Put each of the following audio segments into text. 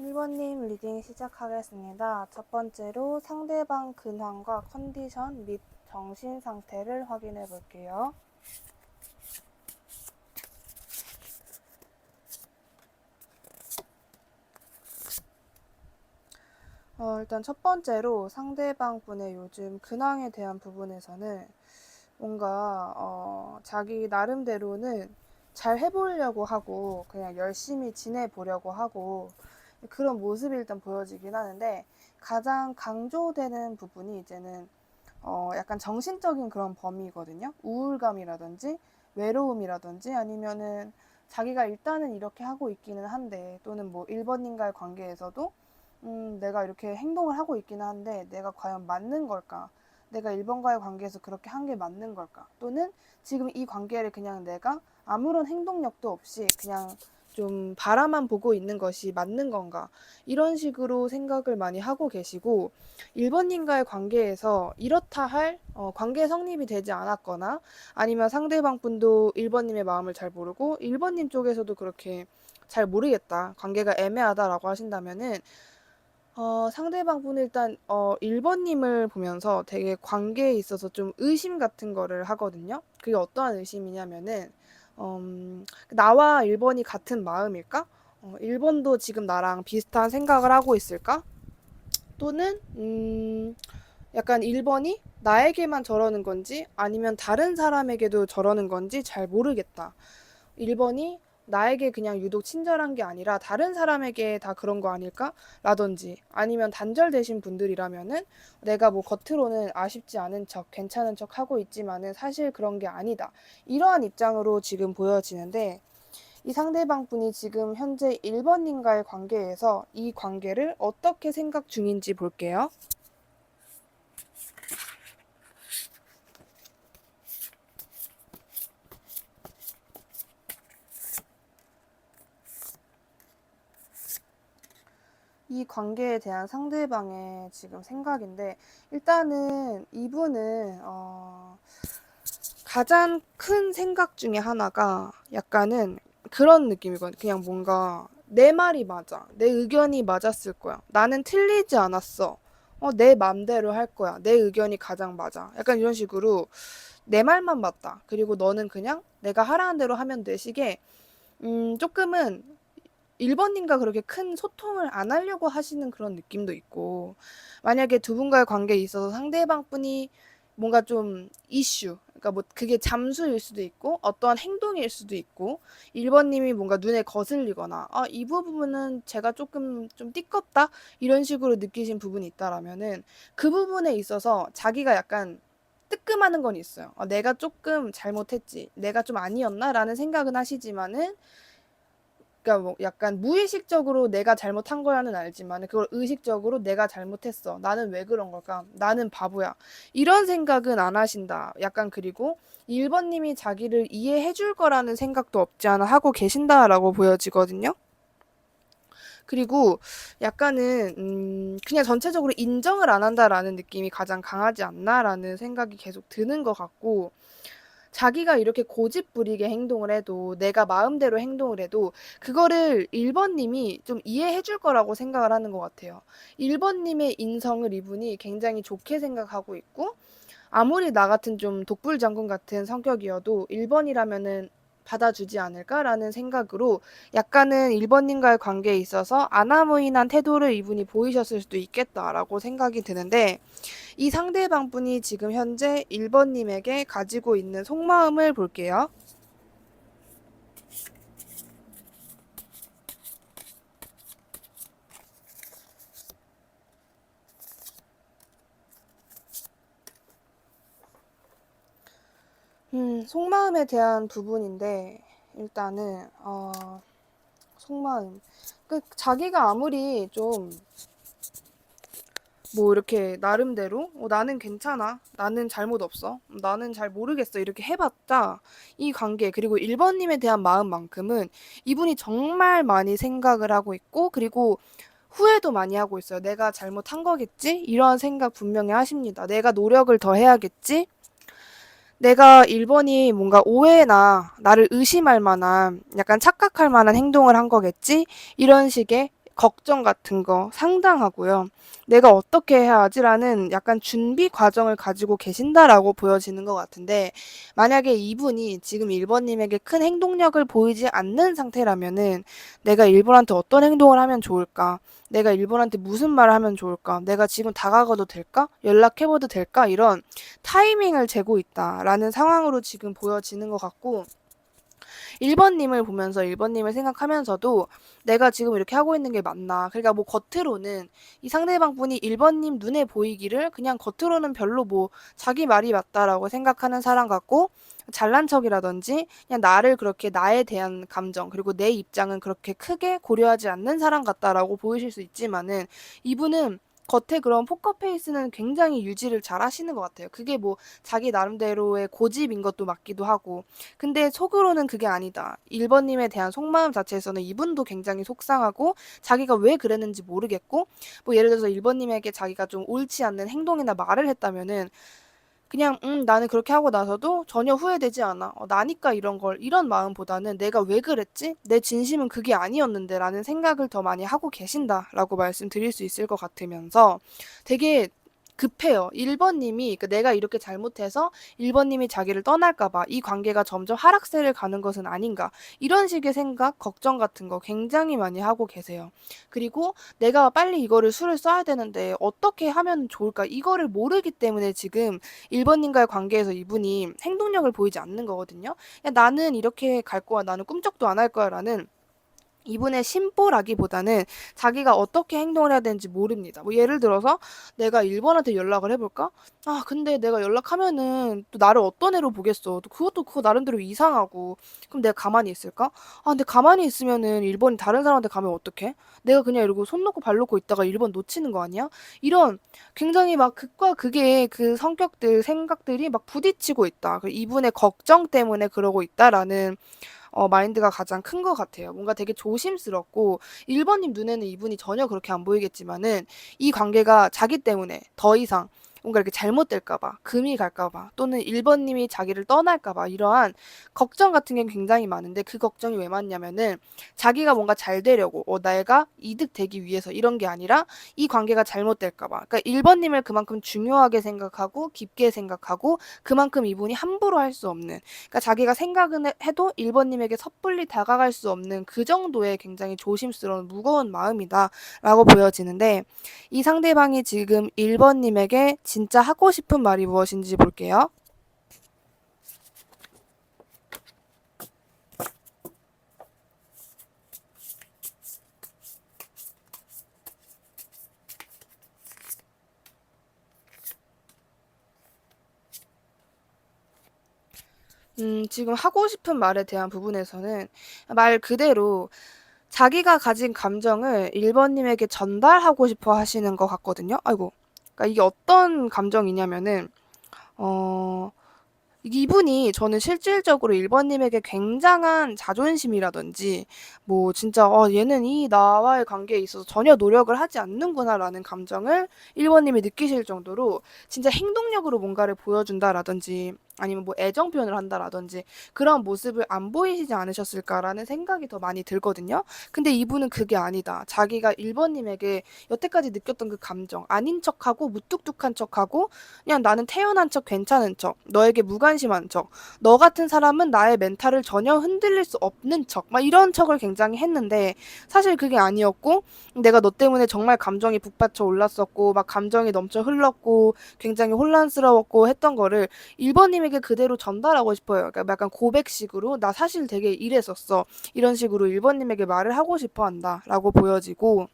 1번님 리딩 시작하겠습니다. 첫 번째로 상대방 근황과 컨디션 및 정신 상태를 확인해 볼게요. 일단 첫 번째로 상대방 분의 요즘 근황에 대한 부분에서는 뭔가 자기 나름대로는 잘 해보려고 하고 그냥 열심히 지내보려고 하고 그런 모습이 일단 보여지긴 하는데 가장 강조되는 부분이 이제는 약간 정신적인 그런 범위거든요. 우울감이라든지 외로움이라든지 아니면은 자기가 일단은 이렇게 하고 있기는 한데 또는 뭐 1번님과의 관계에서도 내가 이렇게 행동을 하고 있기는 한데 내가 과연 맞는 걸까? 내가 1번과의 관계에서 그렇게 한 게 맞는 걸까? 또는 지금 이 관계를 그냥 내가 아무런 행동력도 없이 그냥 좀 바라만 보고 있는 것이 맞는 건가? 이런 식으로 생각을 많이 하고 계시고 1번님과의 관계에서 이렇다 할 관계 성립이 되지 않았거나 아니면 상대방 분도 1번님의 마음을 잘 모르고 1번님 쪽에서도 그렇게 잘 모르겠다. 관계가 애매하다라고 하신다면은 상대방 분은 일단 1번님을 보면서 되게 관계에 있어서 좀 의심 같은 거를 하거든요. 그게 어떠한 의심이냐면은 나와 1번이 같은 마음일까? 1번도 지금 나랑 비슷한 생각을 하고 있을까? 또는 약간 1번이 나에게만 저러는 건지 아니면 다른 사람에게도 저러는 건지 잘 모르겠다. 1번이 나에게 그냥 유독 친절한 게 아니라 다른 사람에게 다 그런 거 아닐까? 라든지 아니면 단절되신 분들이라면은 내가 뭐 겉으로는 아쉽지 않은 척, 괜찮은 척 하고 있지만은 사실 그런 게 아니다. 이러한 입장으로 지금 보여지는데 이 상대방 분이 지금 현재 1번님과의 관계에서 이 관계를 어떻게 생각 중인지 볼게요. 이 관계에 대한 상대방의 지금 생각인데 일단은 이분은 가장 큰 생각 중에 하나가 약간은 그런 느낌이거든. 그냥 뭔가 내 말이 맞아. 내 의견이 맞았을 거야. 나는 틀리지 않았어. 내 맘대로 할 거야. 내 의견이 가장 맞아. 약간 이런 식으로 내 말만 맞다. 그리고 너는 그냥 내가 하라는 대로 하면 돼. 식의 조금은 1번님과 그렇게 큰 소통을 안 하려고 하시는 그런 느낌도 있고, 만약에 두 분과의 관계에 있어서 상대방 분이 뭔가 좀 이슈, 그러니까 뭐 그게 잠수일 수도 있고, 어떠한 행동일 수도 있고, 1번님이 뭔가 눈에 거슬리거나, 이 부분은 제가 조금 좀 띠껍다? 이런 식으로 느끼신 부분이 있다라면은, 그 부분에 있어서 자기가 약간 뜨끔하는 건 있어요. 내가 조금 잘못했지, 내가 좀 아니었나? 라는 생각은 하시지만은, 그러니까 뭐 약간 무의식적으로 내가 잘못한 거야는 알지만 그걸 의식적으로 내가 잘못했어. 나는 왜 그런 걸까? 나는 바보야. 이런 생각은 안 하신다. 약간 그리고 1번님이 자기를 이해해 줄 거라는 생각도 없지 않아 하고 계신다라고 보여지거든요. 그리고 약간은 그냥 전체적으로 인정을 안 한다라는 느낌이 가장 강하지 않나라는 생각이 계속 드는 것 같고 자기가 이렇게 고집 부리게 행동을 해도 내가 마음대로 행동을 해도 그거를 1번님이 좀 이해해 줄 거라고 생각을 하는 것 같아요. 1번님의 인성을 이분이 굉장히 좋게 생각하고 있고 아무리 나 같은 좀 독불장군 같은 성격이어도 1번이라면은 받아주지 않을까라는 생각으로 약간은 1번님과의 관계에 있어서 아나무인한 태도를 이분이 보이셨을 수도 있겠다라고 생각이 드는데 이 상대방 분이 지금 현재 1번님에게 가지고 있는 속마음을 볼게요. 속마음에 대한 부분인데 일단은 속마음 자기가 아무리 좀 뭐 이렇게 나름대로 나는 괜찮아. 나는 잘못 없어. 나는 잘 모르겠어. 이렇게 해봤자 이 관계 그리고 1번님에 대한 마음만큼은 이분이 정말 많이 생각을 하고 있고 그리고 후회도 많이 하고 있어요. 내가 잘못한 거겠지? 이러한 생각 분명히 하십니다. 내가 노력을 더 해야겠지? 내가 1번이 뭔가 오해나 나를 의심할 만한 약간 착각할 만한 행동을 한 거겠지? 이런 식의 걱정 같은 거 상당하고요. '내가 어떻게 해야 하지?'라는 약간 준비 과정을 가지고 계신다라고 보여지는 것 같은데, 만약에 이분이 지금 1 번님에게 큰 행동력을 보이지 않는 상태라면은 '내가 이분한테 어떤 행동을 하면 좋을까? 내가 이분한테 무슨 말을 하면 좋을까? 내가 지금 다가가도 될까? 연락해 봐도 될까?' 이런 타이밍을 재고 있다라는 상황으로 지금 보여지는 것 같고, 1 번님을 보면서 1 번님을 생각하면서도 '내가 지금 이렇게 하고 있는 게 맞나?' 그러니까 뭐 겉으로는 이 상대방 분이 1 번님 눈에 보이기를 그냥 겉으로는 별로 뭐 자기 말이 맞다라고 생각하는 사람 같고, 잘난 척이라든지 그냥 나를 그렇게 나에 대한 감정 그리고 내 입장은 그렇게 크게 고려하지 않는 사람 같다라고 보이실 수 있지만은, 이분은 겉에 그런 포커페이스는 굉장히 유지를 잘하시는 것 같아요. 그게 뭐 자기 나름대로의 고집인 것도 맞기도 하고, 근데 속으로는 그게 아니다. 1 번님에 대한 속마음 자체에서는 이분도 굉장히 속상하고 자기가 왜 그랬는지 모르겠고, 뭐 예를 들어서 1 번님에게 자기가 좀 옳지 않는 행동이나 말을 했다면은 그냥 나는 그렇게 하고 나서도 전혀 후회되지 않아. 나니까 이런 걸 이런 마음보다는 '내가 왜 그랬지? 내 진심은 그게 아니었는데.'라는 생각을 더 많이 하고 계신다라고 말씀드릴 수 있을 것 같으면서, 되게 급해요. 1 번님이 그러니까 내가 이렇게 잘못해서 1 번님이 자기를 떠날까 봐, '이 관계가 점점 하락세를 가는 것은 아닌가.' 이런 식의 생각, 걱정 같은 거 굉장히 많이 하고 계세요. 그리고 '내가 빨리 이거를 수를 써야 되는데 어떻게 하면 좋을까?' 이거를 모르기 때문에 지금 1 번님과의 관계에서 이분이 행동력을 보이지 않는 거거든요. '야 나는 이렇게 갈 거야. 나는 꿈쩍도 안 할 거야.'라는 이분의 심보라기보다는 자기가 어떻게 행동을 해야 되는지 모릅니다. 뭐 예를 들어서 '내가 1 번한테 연락을 해 볼까? 아 근데 내가 연락하면은 또 나를 어떤 애로 보겠어. 또 그것도 그거 나름대로 이상하고. 그럼 내가 가만히 있을까? 아 근데 가만히 있으면은 1 번이 다른 사람한테 가면 어떡해? 내가 그냥 이러고 손 놓고 발 놓고 있다가 1번 놓치는 거 아니야?' 이런 굉장히 막 극과 극의 그 성격들, 생각들이 막 부딪히고 있다. 그 '이분의 걱정 때문에 그러고 있다.'라는 마인드가 가장 큰 것 같아요. 뭔가 되게 조심스럽고, 1 번님 눈에는 이분이 전혀 그렇게 안 보이겠지만은 이 관계가 자기 때문에 더 이상 뭔가 이렇게 잘못될까 봐, 금이 갈까 봐, 또는 1 번님이 자기를 떠날까 봐 이러한 걱정 같은 게 굉장히 많은데, 그 걱정이 왜 많냐면은 자기가 뭔가 잘 되려고 내가 이득되기 위해서 이런 게 아니라 이 관계가 잘못될까 봐. 그러니까 1 번님을 그만큼 중요하게 생각하고 깊게 생각하고, 그만큼 이분이 함부로 할 수 없는, 그러니까 자기가 생각은 해도 1 번님에게 섣불리 다가갈 수 없는 그 정도의 굉장히 조심스러운 무거운 마음이다라고 보여지는데, 이 상대방이 지금 1 번님에게 진짜 하고 싶은 말이 무엇인지 볼게요. 지금 하고 싶은 말에 대한 부분에서는 말 그대로 자기가 가진 감정을 1 번님에게 전달하고 싶어 하시는 것 같거든요. 아이고. 그러니까 이게 어떤 감정이냐면은 어 이분이 저는 실질적으로 1 번님에게 굉장한 자존심이라든지 뭐 진짜 '얘는 이 나와의 관계에 있어서 전혀 노력을 하지 않는구나.'라는 감정을 1 번님이 느끼실 정도로 진짜 행동력으로 뭔가를 보여준다라든지 아니면 뭐 애정 표현을 한다라든지 그런 모습을 안 보이시지 않으셨을까라는 생각이 더 많이 들거든요. 근데 이분은 그게 아니다. 자기가 1 번님에게 여태까지 느꼈던 그 감정, 아닌 척하고 무뚝뚝한 척하고 그냥 나는 태연한 척, 괜찮은 척, 너에게 무관심한 척, 너 같은 사람은 나의 멘탈을 전혀 흔들릴 수 없는 척, 막 이런 척을 굉장히 했는데, 사실 그게 아니었고 내가 너 때문에 정말 감정이 북받쳐 올랐었고 막 감정이 넘쳐 흘렀고 굉장히 혼란스러웠고 했던 거를 1 번님에게 그대로 전달하고 싶어요. 그러니까 약간 고백식으로 "나 사실 되게 이랬었어." 이런 식으로 1 번님에게 말을 하고 싶어 한다라고 보여지고,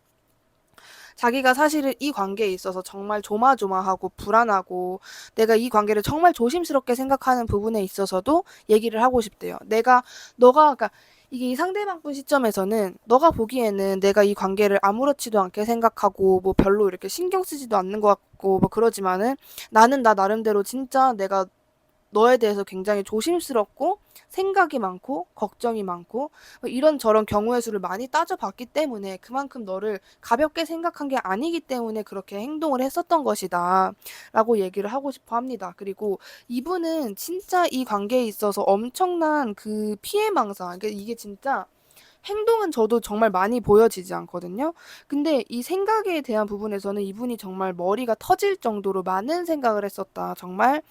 자기가 사실은 이 관계에 있어서 정말 조마조마하고 불안하고 내가 이 관계를 정말 조심스럽게 생각하는 부분에 있어서도 얘기를 하고 싶대요. 그러니까 이게 이 상대방 분 시점에서는 너가 보기에는 내가 이 관계를 아무렇지도 않게 생각하고 뭐 별로 이렇게 신경 쓰지도 않는 것 같고 뭐 그러지만은, 나는 나 나름대로 진짜 내가 너에 대해서 굉장히 조심스럽고 생각이 많고 걱정이 많고 뭐 이런저런 경우의 수를 많이 따져봤기 때문에 그만큼 너를 가볍게 생각한 게 아니기 때문에 그렇게 행동을 했었던 것이다 라고 얘기를 하고 싶어 합니다. 그리고 이분은 진짜 이 관계에 있어서 엄청난 그 피해망사, 그러니까 이게 진짜 행동은 저도 정말 많이 보여지지 않거든요. 근데 이 생각에 대한 부분에서는 이분이 정말 머리가 터질 정도로 많은 생각을 했었다. 정말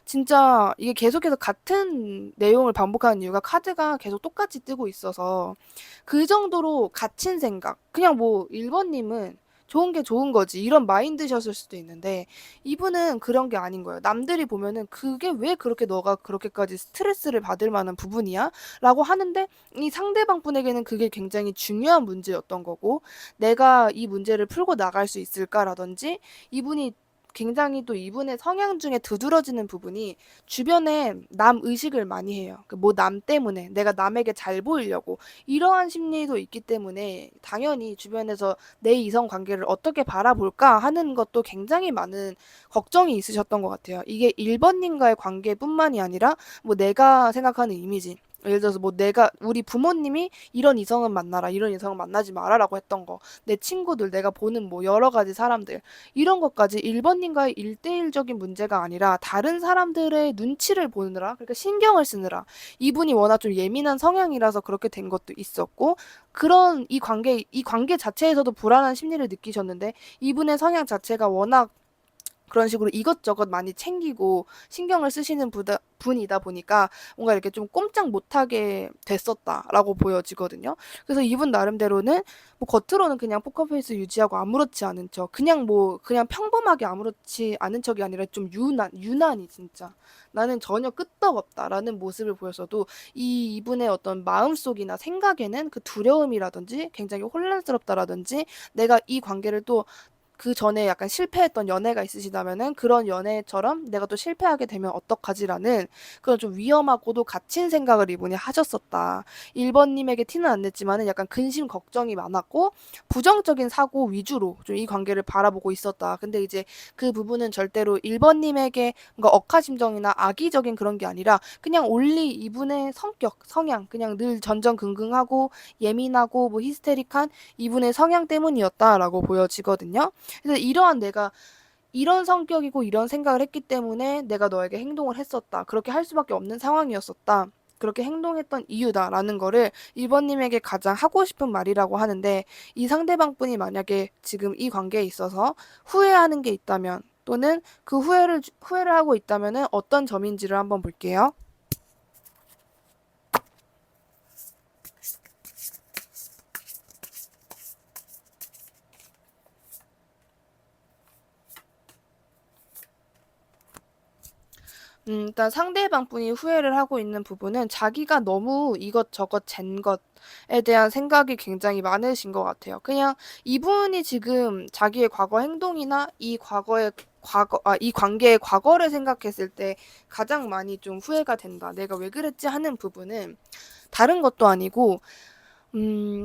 진짜 이게 계속해서 같은 내용을 반복하는 이유가 카드가 계속 똑같이 뜨고 있어서 그 정도로 갇힌 생각. 그냥 뭐 1번님은 좋은 게 좋은 거지. 이런 마인드셨을 수도 있는데 이분은 그런 게 아닌 거예요. 남들이 보면은 그게 왜 그렇게 너가 그렇게까지 스트레스를 받을 만한 부분이야? 라고 하는데 이 상대방 분에게는 그게 굉장히 중요한 문제였던 거고 내가 이 문제를 풀고 나갈 수 있을까라든지 이분이 굉장히 또 이분의 성향 중에 두드러지는 부분이 주변에 남 의식을 많이 해요. 뭐 남 때문에 내가 남에게 잘 보이려고 이러한 심리도 있기 때문에 당연히 주변에서 내 이성 관계를 어떻게 바라볼까 하는 것도 굉장히 많은 걱정이 있으셨던 것 같아요. 이게 1번님과의 관계뿐만이 아니라 뭐 내가 생각하는 이미지 예를 들어서 뭐 내가 우리 부모님이 이런 이성은 만나라 이런 이성은 만나지 마라라고 했던 거 내 친구들 내가 보는 뭐 여러 가지 사람들 이런 것까지 1번님과의 일대일적인 문제가 아니라 다른 사람들의 눈치를 보느라 그러니까 신경을 쓰느라 이분이 워낙 좀 예민한 성향이라서 그렇게 된 것도 있었고 그런 이 관계 자체에서도 불안한 심리를 느끼셨는데 이분의 성향 자체가 워낙 그런 식으로 이것저것 많이 챙기고 신경을 쓰시는 분이다 보니까 뭔가 이렇게 좀 꼼짝 못하게 됐었다라고 보여지거든요. 그래서 이분 나름대로는 뭐 겉으로는 그냥 포커페이스 유지하고 아무렇지 않은 척, 그냥 뭐 그냥 평범하게 아무렇지 않은 척이 아니라 좀 유난히 진짜 나는 전혀 끄떡없다라는 모습을 보였어도 이분의 어떤 마음속이나 생각에는 그 두려움이라든지 굉장히 혼란스럽다라든지 내가 이 관계를 또 그 전에 약간 실패했던 연애가 있으시다면은 그런 연애처럼 내가 또 실패하게 되면 어떡하지라는 그런 좀 위험하고도 갇힌 생각을 이분이 하셨었다. 1번님에게 티는 안 냈지만은 약간 근심 걱정이 많았고 부정적인 사고 위주로 좀 이 관계를 바라보고 있었다. 근데 이제 그 부분은 절대로 1번님에게 뭔가 억하심정이나 악의적인 그런 게 아니라 그냥 올리 이분의 성격, 성향, 그냥 늘 전전긍긍하고 예민하고 뭐 히스테릭한 이분의 성향 때문이었다라고 보여지거든요. 그래서 이러한 내가 이런 성격이고 이런 생각을 했기 때문에 내가 너에게 행동을 했었다. 그렇게 할 수밖에 없는 상황이었었다. 그렇게 행동했던 이유다라는 거를 1번님에게 가장 하고 싶은 말이라고 하는데 이 상대방 분이 만약에 지금 이 관계에 있어서 후회하는 게 있다면 또는 그 후회를 하고 있다면은 어떤 점인지를 한번 볼게요. 일단 상대방 분이 후회를 하고 있는 부분은 자기가 너무 이것저것 잰 것에 대한 생각이 굉장히 많으신 것 같아요. 그냥 이분이 지금 자기의 과거 행동이나 이 관계의 과거를 생각했을 때 가장 많이 좀 후회가 된다. 내가 왜 그랬지 하는 부분은 다른 것도 아니고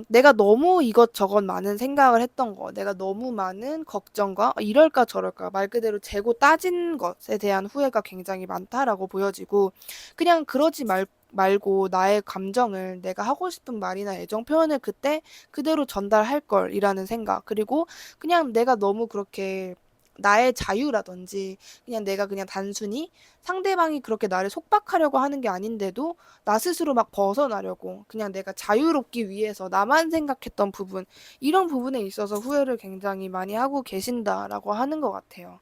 내가 너무 이것저것 많은 생각을 했던 거, 내가 너무 많은 걱정과 이럴까 저럴까 말 그대로 재고 따진 것에 대한 후회가 굉장히 많다라고 보여지고 그냥 그러지 말고 나의 감정을 내가 하고 싶은 말이나 애정 표현을 그때 그대로 전달할 걸이라는 생각 그리고 그냥 내가 너무 그렇게 나의 자유라든지 그냥 내가 그냥 단순히 상대방이 그렇게 나를 속박하려고 하는 게 아닌데도 나 스스로 막 벗어나려고 그냥 내가 자유롭기 위해서 나만 생각했던 부분 이런 부분에 있어서 후회를 굉장히 많이 하고 계신다라고 하는 것 같아요.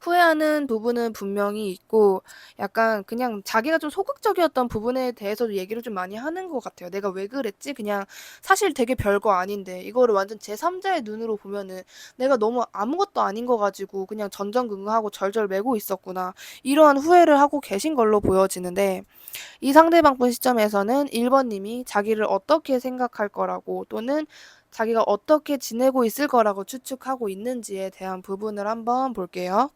후회하는 부분은 분명히 있고 약간 그냥 자기가 좀 소극적이었던 부분에 대해서도 얘기를 좀 많이 하는 것 같아요. 내가 왜 그랬지? 그냥 사실 되게 별거 아닌데 이거를 완전 제3자의 눈으로 보면은 내가 너무 아무것도 아닌 거 가지고 그냥 전전긍긍하고 절절매고 있었구나. 이러한 후회를 하고 계신 걸로 보여지는데 이 상대방분 시점에서는 1번님이 자기를 어떻게 생각할 거라고 또는 자기가 어떻게 지내고 있을 거라고 추측하고 있는지에 대한 부분을 한번 볼게요.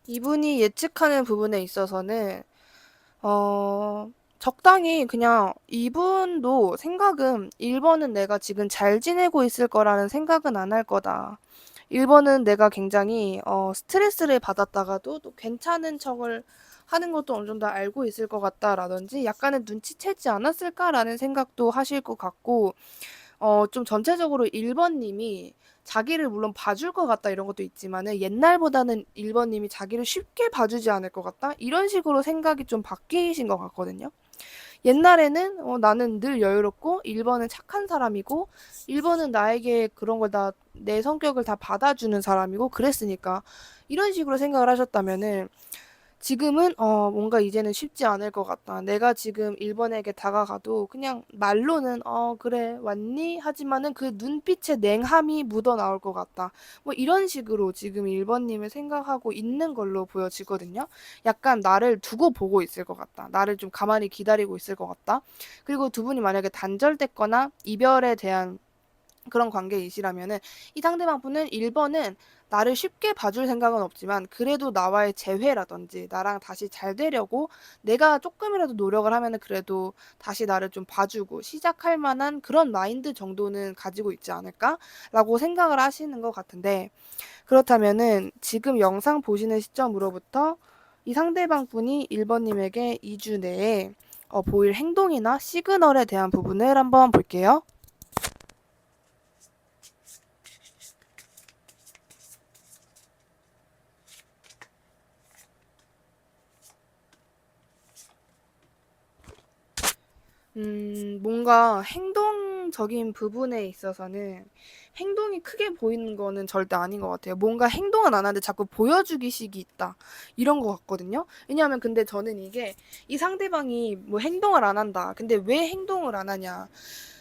이분이 예측하는 부분에 있어서는 적당히 그냥 이분도 생각은 1번은 내가 지금 잘 지내고 있을 거라는 생각은 안 할 거다. 1번은 내가 굉장히 스트레스를 받았다가도 또 괜찮은 척을 하는 것도 어느 정도 알고 있을 것 같다라든지 약간은 눈치채지 않았을까라는 생각도 하실 것 같고 좀 전체적으로 1번 님이 자기를 물론 봐줄 것 같다 이런 것도 있지만은 옛날보다는 1번 님이 자기를 쉽게 봐주지 않을 것 같다 이런 식으로 생각이 좀 바뀌신 것 같거든요. 옛날에는 나는 늘 여유롭고 1번은 착한 사람이고 1번은 나에게 그런 걸 다 내 성격을 다 받아주는 사람이고 그랬으니까 이런 식으로 생각을 하셨다면은 지금은 뭔가 이제는 쉽지 않을 것 같다. 내가 지금 1번에게 다가가도 그냥 말로는 그래 왔니? 하지만은 그 눈빛에 냉함이 묻어 나올 것 같다. 뭐 이런 식으로 지금 1번님을 생각하고 있는 걸로 보여지거든요. 약간 나를 두고 보고 있을 것 같다. 나를 좀 가만히 기다리고 있을 것 같다. 그리고 두 분이 만약에 단절됐거나 이별에 대한 그런 관계이시라면은 이 상대방 분은 1번은 나를 쉽게 봐줄 생각은 없지만 그래도 나와의 재회라든지 나랑 다시 잘 되려고 내가 조금이라도 노력을 하면은 그래도 다시 나를 좀 봐주고 시작할 만한 그런 마인드 정도는 가지고 있지 않을까라고 생각을 하시는 것 같은데 그렇다면은 지금 영상 보시는 시점으로부터 이 상대방 분이 1번님에게 2주 내에 보일 행동이나 시그널에 대한 부분을 한번 볼게요. 뭔가 행동적인 부분에 있어서는 행동이 크게 보이는 거는 절대 아닌 것 같아요. 뭔가 행동은 안 하는데 자꾸 보여주기식이 있다. 이런 것 같거든요. 왜냐하면 근데 저는 이게 이 상대방이 뭐 행동을 안 한다. 근데 왜 행동을 안 하냐.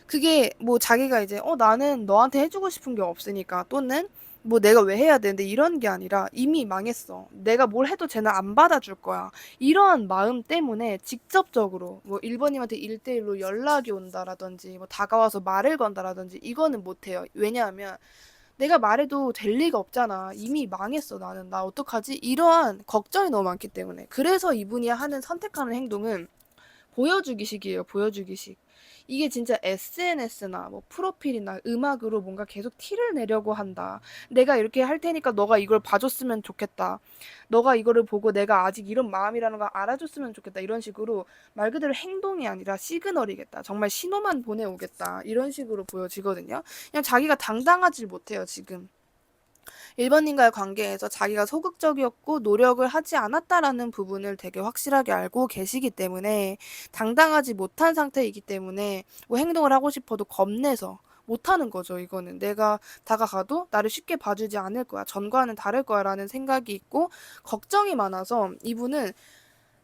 그게 뭐 자기가 이제 나는 너한테 해주고 싶은 게 없으니까 또는 뭐 내가 왜 해야 되는데 이런 게 아니라 이미 망했어. 내가 뭘 해도 쟤는 안 받아줄 거야. 이러한 마음 때문에 직접적으로 뭐 1번님한테 1대1로 연락이 온다라든지 뭐 다가와서 말을 건다라든지 이거는 못해요. 왜냐하면 내가 말해도 될 리가 없잖아. 이미 망했어 나는. 나 어떡하지? 이러한 걱정이 너무 많기 때문에. 그래서 이분이 하는 선택하는 행동은 보여주기식이에요. 보여주기식. 이게 진짜 SNS나 뭐 프로필이나 음악으로 뭔가 계속 티를 내려고 한다. 내가 이렇게 할 테니까 너가 이걸 봐줬으면 좋겠다. 너가 이거를 보고 내가 아직 이런 마음이라는 걸 알아줬으면 좋겠다. 이런 식으로 말 그대로 행동이 아니라 시그널이겠다. 정말 신호만 보내오겠다. 이런 식으로 보여지거든요. 그냥 자기가 당당하지 못해요, 지금. 1번님과의 관계에서 자기가 소극적이었고 노력을 하지 않았다라는 부분을 되게 확실하게 알고 계시기 때문에 당당하지 못한 상태이기 때문에 뭐 행동을 하고 싶어도 겁내서 못하는 거죠, 이거는. 내가 다가가도 나를 쉽게 봐주지 않을 거야. 전과는 다를 거야. 라는 생각이 있고, 걱정이 많아서 이분은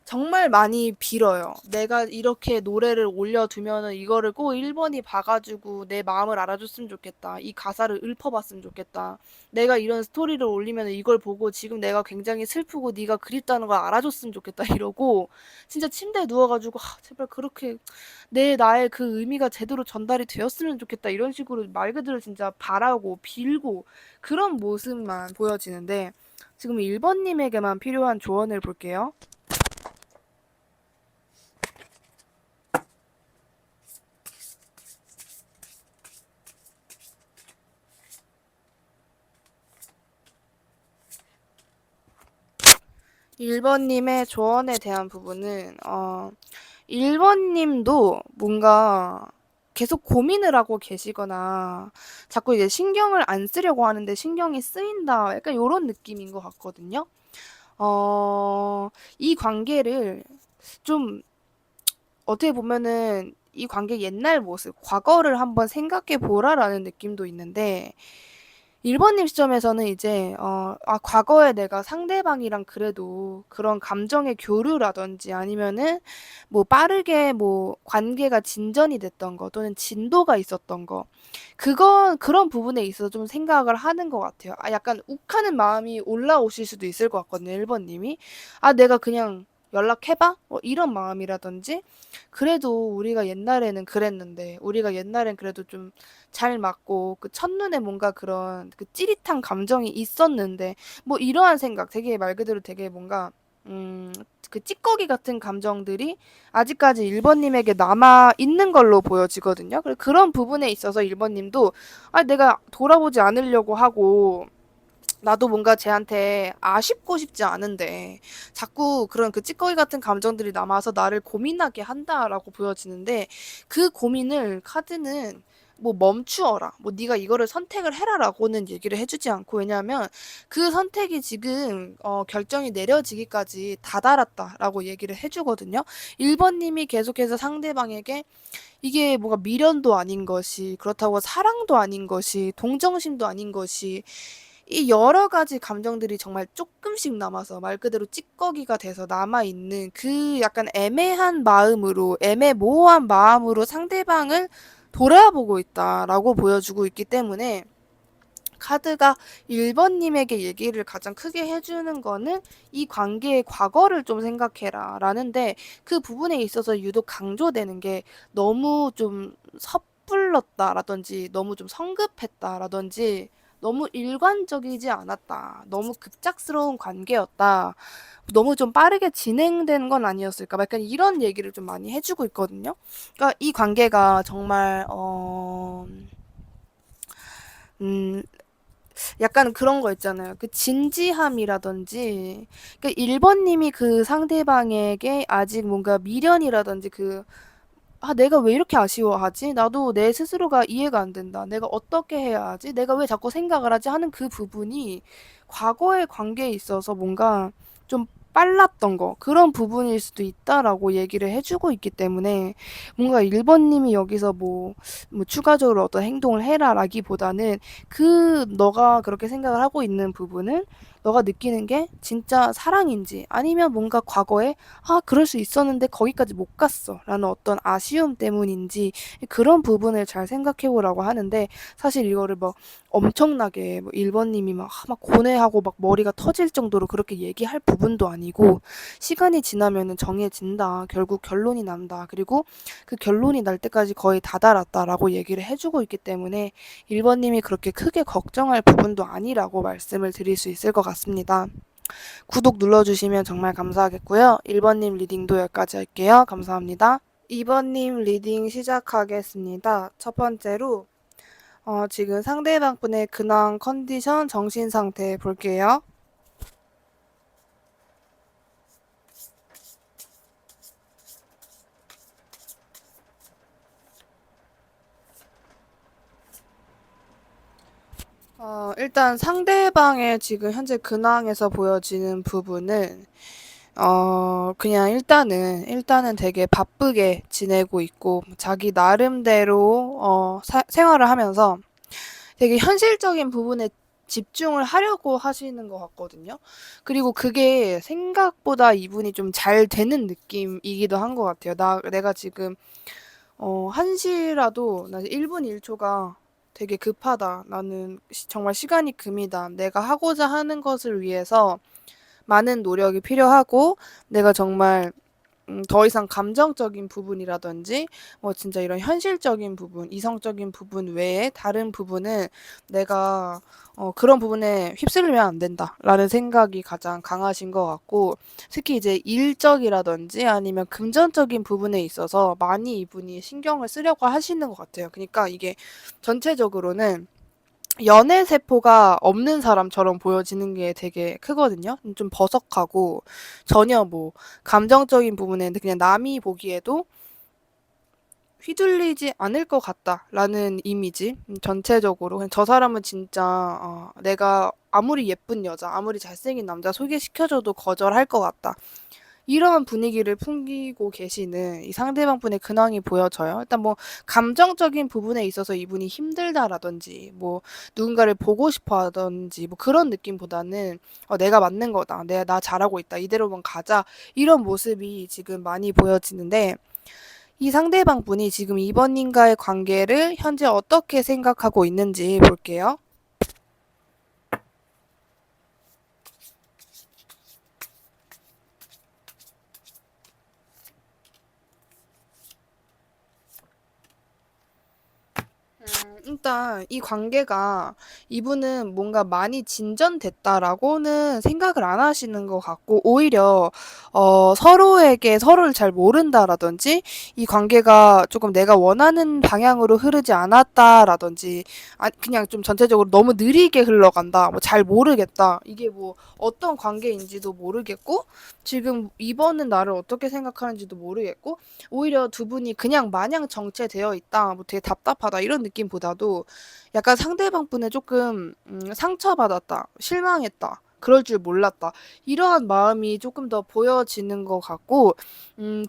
정말 많이 빌어요. 내가 이렇게 노래를 올려두면은 이거를 꼭 1번이 봐가지고 내 마음을 알아줬으면 좋겠다. 이 가사를 읊어봤으면 좋겠다. 내가 이런 스토리를 올리면 이걸 보고 지금 내가 굉장히 슬프고 네가 그립다는 걸 알아줬으면 좋겠다. 이러고 진짜 침대에 누워가지고 제발 그렇게 나의 그 의미가 제대로 전달이 되었으면 좋겠다. 이런 식으로 말 그대로 진짜 바라고 빌고 그런 모습만 보여지는데 지금 1번님에게만 필요한 조언을 볼게요. 1번님의 조언에 대한 부분은, 1번님도 뭔가 계속 고민을 하고 계시거나 자꾸 이제 신경을 안 쓰려고 하는데 신경이 쓰인다. 약간 요런 느낌인 것 같거든요. 이 관계를 좀 어떻게 보면은 이 관계 옛날 모습, 과거를 한번 생각해 보라라는 느낌도 있는데 1번님 시점에서는 이제 과거에 내가 상대방이랑 그래도 그런 감정의 교류라든지 아니면은 뭐 빠르게 뭐 관계가 진전이 됐던 거 또는 진도가 있었던 거 그건 그런 부분에 있어서 좀 생각을 하는 것 같아요. 약간 욱하는 마음이 올라오실 수도 있을 것 같거든요. 1번님이 내가 그냥 연락해봐? 이런 마음이라든지 그래도 우리가 옛날에는 그랬는데 우리가 옛날엔 그래도 좀 잘 맞고 그 첫눈에 뭔가 그런 그 찌릿한 감정이 있었는데 뭐 이러한 생각 되게 말 그대로 되게 뭔가 그 찌꺼기 같은 감정들이 아직까지 1번님에게 남아 있는 걸로 보여지거든요. 그런 부분에 있어서 1번님도 내가 돌아보지 않으려고 하고 나도 뭔가 쟤한테 아쉽고 싶지 않은데 자꾸 그런 그 찌꺼기 같은 감정들이 남아서 나를 고민하게 한다라고 보여지는데 그 고민을 카드는 뭐 멈추어라. 뭐 네가 이거를 선택을 해라라고는 얘기를 해주지 않고 왜냐하면 그 선택이 지금 결정이 내려지기까지 다다랐다라고 얘기를 해주거든요. 1번님이 계속해서 상대방에게 이게 뭔가 미련도 아닌 것이 그렇다고 사랑도 아닌 것이 동정심도 아닌 것이 이 여러 가지 감정들이 정말 쪼끔씩 남아서 말 그대로 찌꺼기가 돼서 남아있는 그 약간 애매한 마음으로 애매모호한 마음으로 상대방을 돌아보고 있다라고 보여주고 있기 때문에 카드가 1번님에게 얘기를 가장 크게 해주는 거는 이 관계의 과거를 좀 생각해라 라는데 그 부분에 있어서 유독 강조되는 게 너무 좀 섣불렀다라든지 너무 좀 성급했다라든지 너무 일관적이지 않았다. 너무 급작스러운 관계였다. 너무 좀 빠르게 진행된 건 아니었을까? 약간 이런 얘기를 좀 많이 해주고 있거든요. 그러니까 이 관계가 정말 음, 약간 그런 거 있잖아요. 그 진지함이라든지, 그 1번님이 그 상대방에게 아직 뭔가 미련이라든지 내가 왜 이렇게 아쉬워하지? 나도 내 스스로가 이해가 안 된다. 내가 어떻게 해야 하지? 내가 왜 자꾸 생각을 하지? 하는 그 부분이 과거의 관계에 있어서 뭔가 좀 빨랐던 거, 그런 부분일 수도 있다라고 얘기를 해주고 있기 때문에 뭔가 1번님이 여기서 뭐 추가적으로 어떤 행동을 해라 라기보다는 너가 그렇게 생각을 하고 있는 부분은 너가 느끼는 게 진짜 사랑인지 아니면 뭔가 과거에 그럴 수 있었는데 거기까지 못 갔어 라는 어떤 아쉬움 때문인지 그런 부분을 잘 생각해 보라고 하는데 사실 이거를 뭐 엄청나게 뭐 1번님이 막 고뇌하고 막 머리가 터질 정도로 그렇게 얘기할 부분도 아니고 시간이 지나면은 정해진다. 결국 결론이 난다. 그리고 그 결론이 날 때까지 거의 다다랐다라고 얘기를 해주고 있기 때문에 1번님이 그렇게 크게 걱정할 부분도 아니라고 말씀을 드릴 수 있을 것 같습니다. 구독 눌러주시면 정말 감사하겠고요. 1번님 리딩도 여기까지 할게요. 감사합니다. 2번님 리딩 시작하겠습니다. 첫 번째로 지금 상대방 분의 근황, 컨디션, 정신 상태 볼게요. 일단 상대방의 지금 현재 근황에서 보여지는 부분은 그냥 일단은 되게 바쁘게 지내고 있고 자기 나름대로 생활을 하면서 되게 현실적인 부분에 집중을 하려고 하시는 것 같거든요. 그리고 그게 생각보다 이분이 좀 잘 되는 느낌이기도 한 것 같아요. 내가 지금 1시라도 나 1분 1초가 되게 급하다. 나는 정말 시간이 금이다. 내가 하고자 하는 것을 위해서 많은 노력이 필요하고 내가 정말 더 이상 감정적인 부분이라든지 뭐 진짜 이런 현실적인 부분, 이성적인 부분 외에 다른 부분은 내가 그런 부분에 휩쓸리면 안 된다라는 생각이 가장 강하신 것 같고 특히 이제 일적이라든지 아니면 금전적인 부분에 있어서 많이 이분이 신경을 쓰려고 하시는 것 같아요. 그러니까 이게 전체적으로는 연애 세포가 없는 사람처럼 보여지는 게 되게 크거든요. 좀 버석하고 전혀 뭐 감정적인 부분에는 그냥 남이 보기에도 휘둘리지 않을 것 같다라는 이미지. 전체적으로 그냥 저 사람은 진짜 내가 아무리 예쁜 여자, 아무리 잘생긴 남자 소개시켜줘도 거절할 것 같다. 이런 분위기를 풍기고 계시는 이 상대방 분의 근황이 보여져요. 일단 뭐 감정적인 부분에 있어서 이분이 힘들다라든지 뭐 누군가를 보고 싶어 하든지 뭐 그런 느낌보다는 내가 맞는 거다. 나 잘하고 있다. 이대로만 가자. 이런 모습이 지금 많이 보여지는데 이 상대방 분이 지금 2번님과의 관계를 현재 어떻게 생각하고 있는지 볼게요. 일단 이 관계가 이분은 뭔가 많이 진전됐다라고는 생각을 안 하시는 것 같고 오히려 서로에게 서로를 잘 모른다라든지 이 관계가 조금 내가 원하는 방향으로 흐르지 않았다라든지 그냥 좀 전체적으로 너무 느리게 흘러간다. 뭐 잘 모르겠다. 이게 뭐 어떤 관계인지도 모르겠고 지금 이번은 나를 어떻게 생각하는지도 모르겠고 오히려 두 분이 그냥 마냥 정체되어 있다. 뭐 되게 답답하다. 이런 느낌보다도 약간 상대방 분에 조금 상처받았다. 실망했다. 그럴 줄 몰랐다. 이러한 마음이 조금 더 보여지는 것 같고,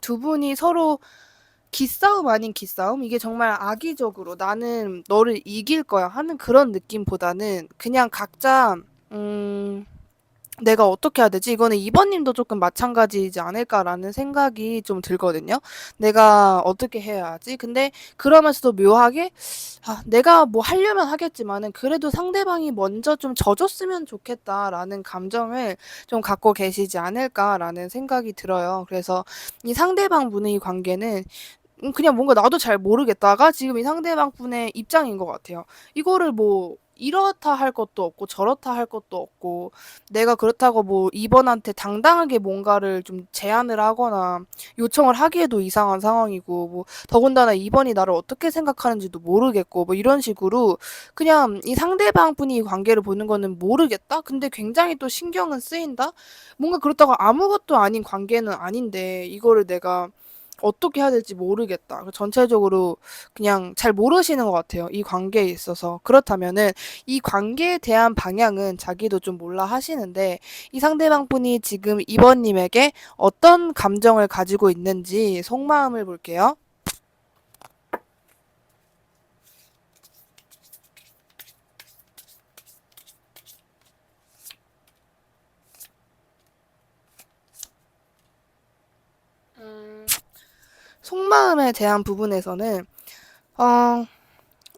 두 분이 서로 기싸움 아닌 기싸움? 이게 정말 악의적으로 나는 너를 이길 거야 하는 그런 느낌보다는 그냥 각자, 음, 내가 어떻게 해야 되지? 이거는 이번님도 조금 마찬가지이지 않을까라는 생각이 좀 들거든요. 내가 어떻게 해야 하지? 근데 그러면서도 묘하게 내가 뭐 하려면 하겠지만은 그래도 상대방이 먼저 좀 져줬으면 좋겠다라는 감정을 좀 갖고 계시지 않을까라는 생각이 들어요. 그래서 이 상대방 분의 관계는 그냥 뭔가 나도 잘 모르겠다가 지금 이 상대방 분의 입장인 것 같아요. 이거를 뭐 이렇다 할 것도 없고 저렇다 할 것도 없고 내가 그렇다고 뭐 이번한테 당당하게 뭔가를 좀 제안을 하거나 요청을 하기에도 이상한 상황이고 뭐 더군다나 이번이 나를 어떻게 생각하는지도 모르겠고 뭐 이런 식으로 그냥 이 상대방 분이 이 관계를 보는 거는 모르겠다? 근데 굉장히 또 신경은 쓰인다? 뭔가 그렇다고 아무것도 아닌 관계는 아닌데 이거를 내가 어떻게 해야 될지 모르겠다. 전체적으로 그냥 잘 모르시는 것 같아요. 이 관계에 있어서. 그렇다면은 이 관계에 대한 방향은 자기도 좀 몰라 하시는데 이 상대방 분이 지금 이번님에게 어떤 감정을 가지고 있는지 속마음을 볼게요. 음, 속마음에 대한 부분에서는 어,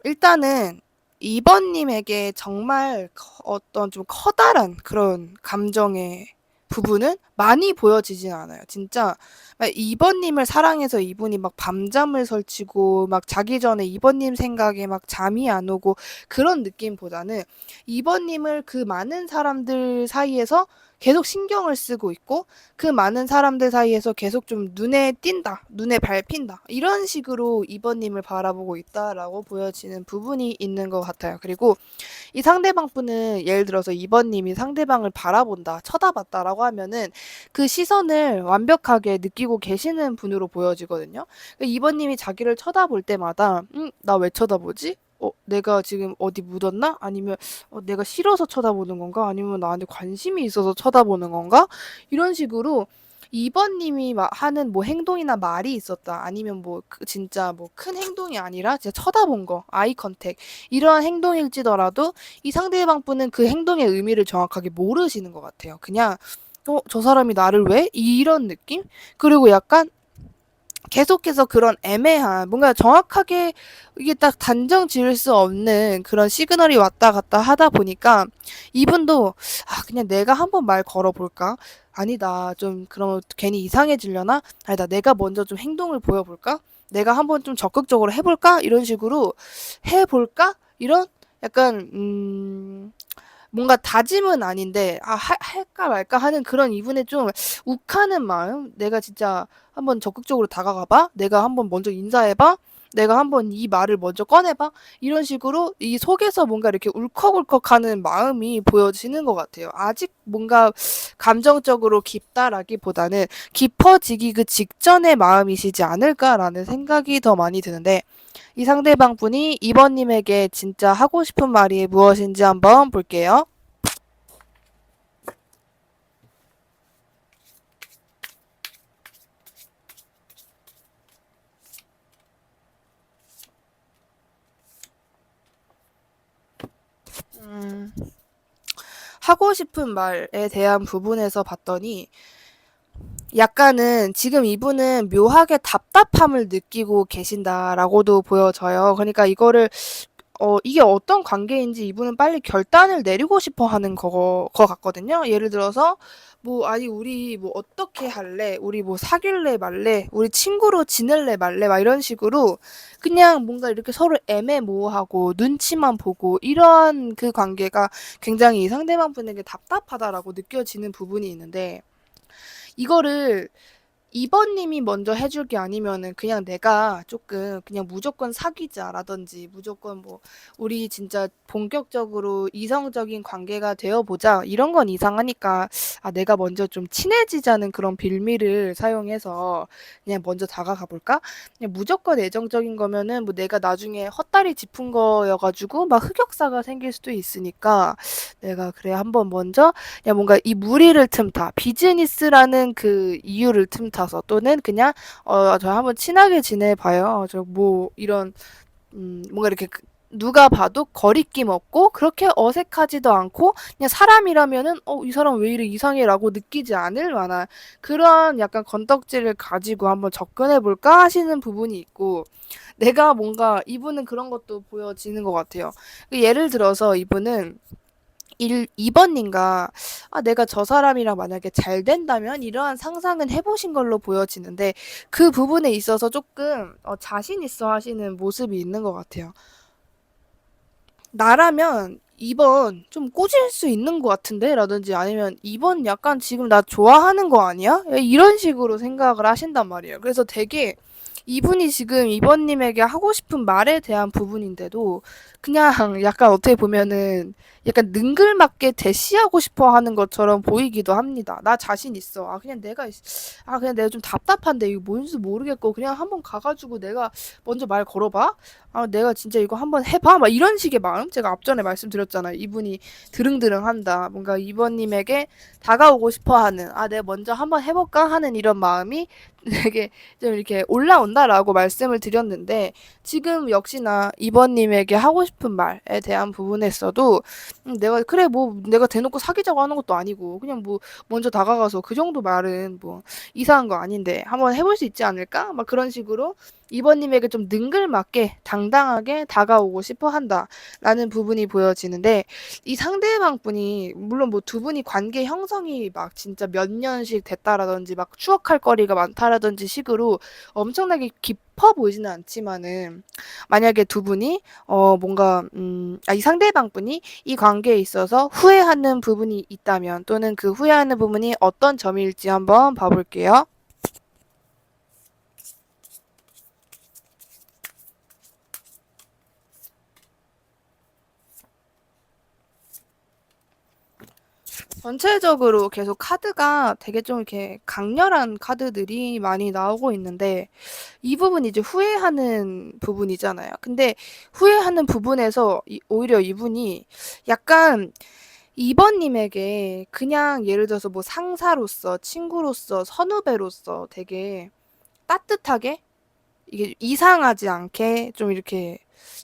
일단은 이번님에게 정말 어떤 좀 커다란 그런 감정의 부분은 많이 보여지진 않아요. 진짜 막 이번님을 사랑해서 이분이 막 밤잠을 설치고 막 자기 전에 이번님 생각에 막 잠이 안 오고 그런 느낌보다는 이번님을 그 많은 사람들 사이에서 계속 신경을 쓰고 있고 그 많은 사람들 사이에서 계속 좀 눈에 띈다, 눈에 밟힌다. 이런 식으로 이번님을 바라보고 있다라고 보여지는 부분이 있는 것 같아요. 그리고 이 상대방 분은 예를 들어서 이번님이 상대방을 바라본다, 쳐다봤다라고 하면은 그 시선을 완벽하게 느끼고 계시는 분으로 보여지거든요. 이번님이 자기를 쳐다볼 때마다, 나 왜 쳐다보지? 내가 지금 어디 묻었나? 아니면 내가 싫어서 쳐다보는 건가? 아니면 나한테 관심이 있어서 쳐다보는 건가? 이런 식으로 2번님이 하는 뭐 행동이나 말이 있었다. 아니면 뭐 진짜 뭐 큰 행동이 아니라 진짜 쳐다본 거, 아이 컨택 이러한 행동일지더라도 이 상대방 분은 그 행동의 의미를 정확하게 모르시는 것 같아요. 그냥 저 사람이 나를 왜? 이런 느낌? 그리고 약간 계속해서 그런 애매한 뭔가 정확하게 이게 딱 단정 지을 수 없는 그런 시그널이 왔다 갔다 하다 보니까 이분도 그냥 내가 한번 말 걸어볼까? 아니다 좀 그럼 괜히 이상해지려나? 아니다 내가 먼저 좀 행동을 보여볼까? 내가 한번 좀 적극적으로 해볼까? 이런 식으로 해볼까? 이런 약간 뭔가 다짐은 아닌데 할까 말까 하는 그런 이분의 좀 욱하는 마음. 내가 진짜 한번 적극적으로 다가가 봐. 내가 한번 먼저 인사해 봐. 내가 한번 이 말을 먼저 꺼내 봐. 이런 식으로 이 속에서 뭔가 이렇게 울컥울컥하는 마음이 보여지는 것 같아요. 아직 뭔가 감정적으로 깊다라기보다는 깊어지기 그 직전의 마음이시지 않을까라는 생각이 더 많이 드는데 이 상대방 분이 이번님에게 진짜 하고 싶은 말이 무엇인지 한번 볼게요. 음, 하고 싶은 말에 대한 부분에서 봤더니 약간은 지금 이분은 묘하게 답답함을 느끼고 계신다라고도 보여져요. 그러니까 이거를 이게 어떤 관계인지 이분은 빨리 결단을 내리고 싶어 하는 거 같거든요. 예를 들어서 뭐 아니 우리 뭐 어떻게 할래? 우리 뭐 사귈래 말래? 우리 친구로 지낼래 말래? 막 이런 식으로 그냥 뭔가 이렇게 서로 애매모호하고 눈치만 보고 이런 그 관계가 굉장히 이 상대방 분에게 답답하다라고 느껴지는 부분이 있는데 이거를 2번 님이 먼저 해줄 게 아니면은 그냥 내가 조금 그냥 무조건 사귀자라든지 무조건 뭐 우리 진짜 본격적으로 이성적인 관계가 되어 보자 이런 건 이상하니까 아 내가 먼저 좀 친해지자는 그런 빌미를 사용해서 그냥 먼저 다가가 볼까? 그냥 무조건 애정적인 거면은 뭐 내가 나중에 헛다리 짚은 거여가지고 막 흑역사가 생길 수도 있으니까 내가 그래 한번 먼저 그냥 뭔가 이 무리를 틈타 비즈니스라는 그 이유를 틈타서 또는 그냥 저 한번 친하게 지내봐요. 저 뭐 이런 뭔가 이렇게 누가 봐도 거리낌 없고 그렇게 어색하지도 않고 그냥 사람이라면은 이 사람 왜 이래 이상해라고 느끼지 않을 만한 그런 약간 건덕지를 가지고 한번 접근해 볼까 하시는 부분이 있고 내가 뭔가 이분은 그런 것도 보여지는 것 같아요. 예를 들어서 이분은 2번님과 내가 저 사람이랑 만약에 잘 된다면 이러한 상상은 해보신 걸로 보여지는데 그 부분에 있어서 조금 자신 있어 하시는 모습이 있는 것 같아요. 나라면 2번 좀 꼬질 수 있는 것 같은데? 라든지 아니면 2번 약간 지금 나 좋아하는 거 아니야? 이런 식으로 생각을 하신단 말이에요. 그래서 되게 이분이 지금 2번님에게 하고 싶은 말에 대한 부분인데도 그냥 약간 어떻게 보면은 약간 능글맞게 대시하고 싶어 하는 것처럼 보이기도 합니다. 나 자신 있어. 그냥 내가 좀 답답한데 이거 뭔지도 모르겠고 그냥 한번 가가지고 내가 먼저 말 걸어봐. 내가 진짜 이거 한번 해봐. 막 이런 식의 마음? 제가 앞전에 말씀드렸잖아요. 이분이 드릉드릉한다. 뭔가 이번님에게 다가오고 싶어 하는, 내가 먼저 한번 해볼까 하는 이런 마음이 되게 좀 이렇게 올라온다라고 말씀을 드렸는데, 지금 역시나 이번님에게 하고 싶은 말에 대한 부분에서도, 그래, 뭐, 내가 대놓고 사귀자고 하는 것도 아니고, 그냥 뭐, 먼저 다가가서 그 정도 말은 뭐, 이상한 거 아닌데, 한번 해볼 수 있지 않을까? 막 그런 식으로 이번님에게 좀 능글맞게 당당하게 다가오고 싶어 한다라는 부분이 보여지는데 이 상대방 분이 물론 뭐 두 분이 관계 형성이 막 진짜 몇 년씩 됐다라든지 막 추억할 거리가 많다라든지 식으로 엄청나게 깊어 보이지는 않지만은 만약에 두 분이 뭔가 이 상대방 분이 이 관계에 있어서 후회하는 부분이 있다면 또는 그 후회하는 부분이 어떤 점일지 한번 봐볼게요. 전체적으로 계속 카드가 되게 좀 이렇게 강렬한 카드들이 많이 나오고 있는데 이 부분이 이제 후회하는 부분이잖아요. 근데 후회하는 부분에서 오히려 이분이 약간 2번님에게 그냥 예를 들어서 뭐 상사로서, 친구로서, 선후배로서 되게 따뜻하게 이게 이상하지 않게 좀 이렇게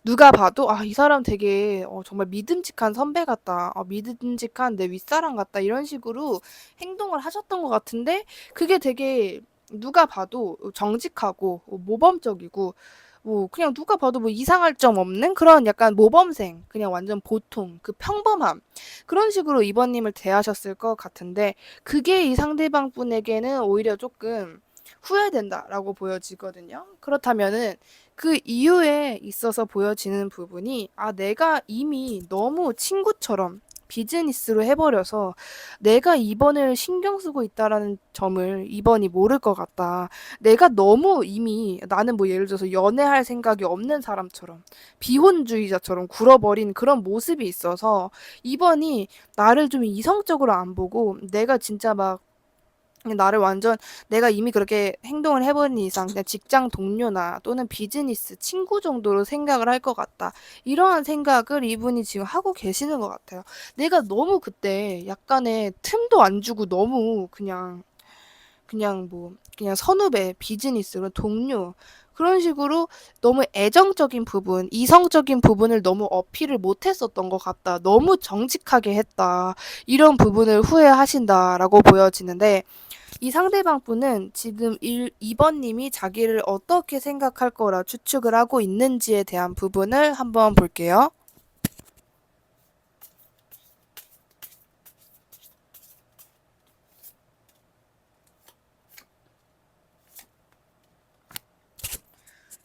누가 봐도 이 사람 되게 정말 믿음직한 선배 같다. 믿음직한 내 윗사람 같다. 이런 식으로 행동을 하셨던 것 같은데 그게 되게 누가 봐도 정직하고 모범적이고 뭐 그냥 누가 봐도 뭐 이상할 점 없는 그런 약간 모범생 그냥 완전 보통 그 평범함 그런 식으로 이번님을 대하셨을 것 같은데 그게 이 상대방 분에게는 오히려 조금 후회된다라고 보여지거든요. 그렇다면은 그 이유에 있어서 보여지는 부분이 내가 이미 너무 친구처럼 비즈니스로 해버려서 내가 2번을 신경 쓰고 있다라는 점을 2번이 모를 것 같다. 내가 너무 이미 나는 뭐 예를 들어서 연애할 생각이 없는 사람처럼 비혼주의자처럼 굴어버린 그런 모습이 있어서 2번이 나를 좀 이성적으로 안 보고 내가 진짜 막 나를 완전 내가 이미 그렇게 행동을 해버린 이상 그냥 직장 동료나 또는 비즈니스 친구 정도로 생각을 할 것 같다. 이러한 생각을 이분이 지금 하고 계시는 것 같아요. 내가 너무 그때 약간의 틈도 안 주고 너무 그냥 선후배, 비즈니스, 동료 그런 식으로 너무 애정적인 부분, 이성적인 부분을 너무 어필을 못했었던 것 같다. 너무 정직하게 했다. 이런 부분을 후회하신다라고 보여지는데 이 상대방 분은 지금 2번님이 자기를 어떻게 생각할 거라 추측을 하고 있는지에 대한 부분을 한번 볼게요.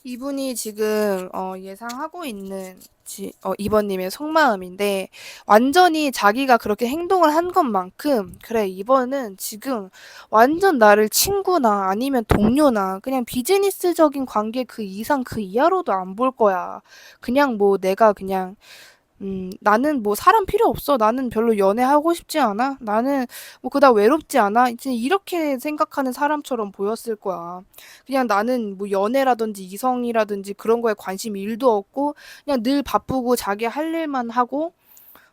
이분이 지금 예상하고 있는 2번님의 속마음인데 완전히 자기가 그렇게 행동을 한 것만큼 그래, 2번은 지금 완전 나를 친구나 아니면 동료나 그냥 비즈니스적인 관계 그 이상 그 이하로도 안 볼 거야. 그냥 뭐 내가 그냥 나는 뭐 사람 필요 없어. 나는 별로 연애하고 싶지 않아. 나는 뭐 그닥 외롭지 않아. 이제 이렇게 생각하는 사람처럼 보였을 거야. 그냥 나는 뭐 연애라든지 이성이라든지 그런 거에 관심 일도 없고 그냥 늘 바쁘고 자기 할 일만 하고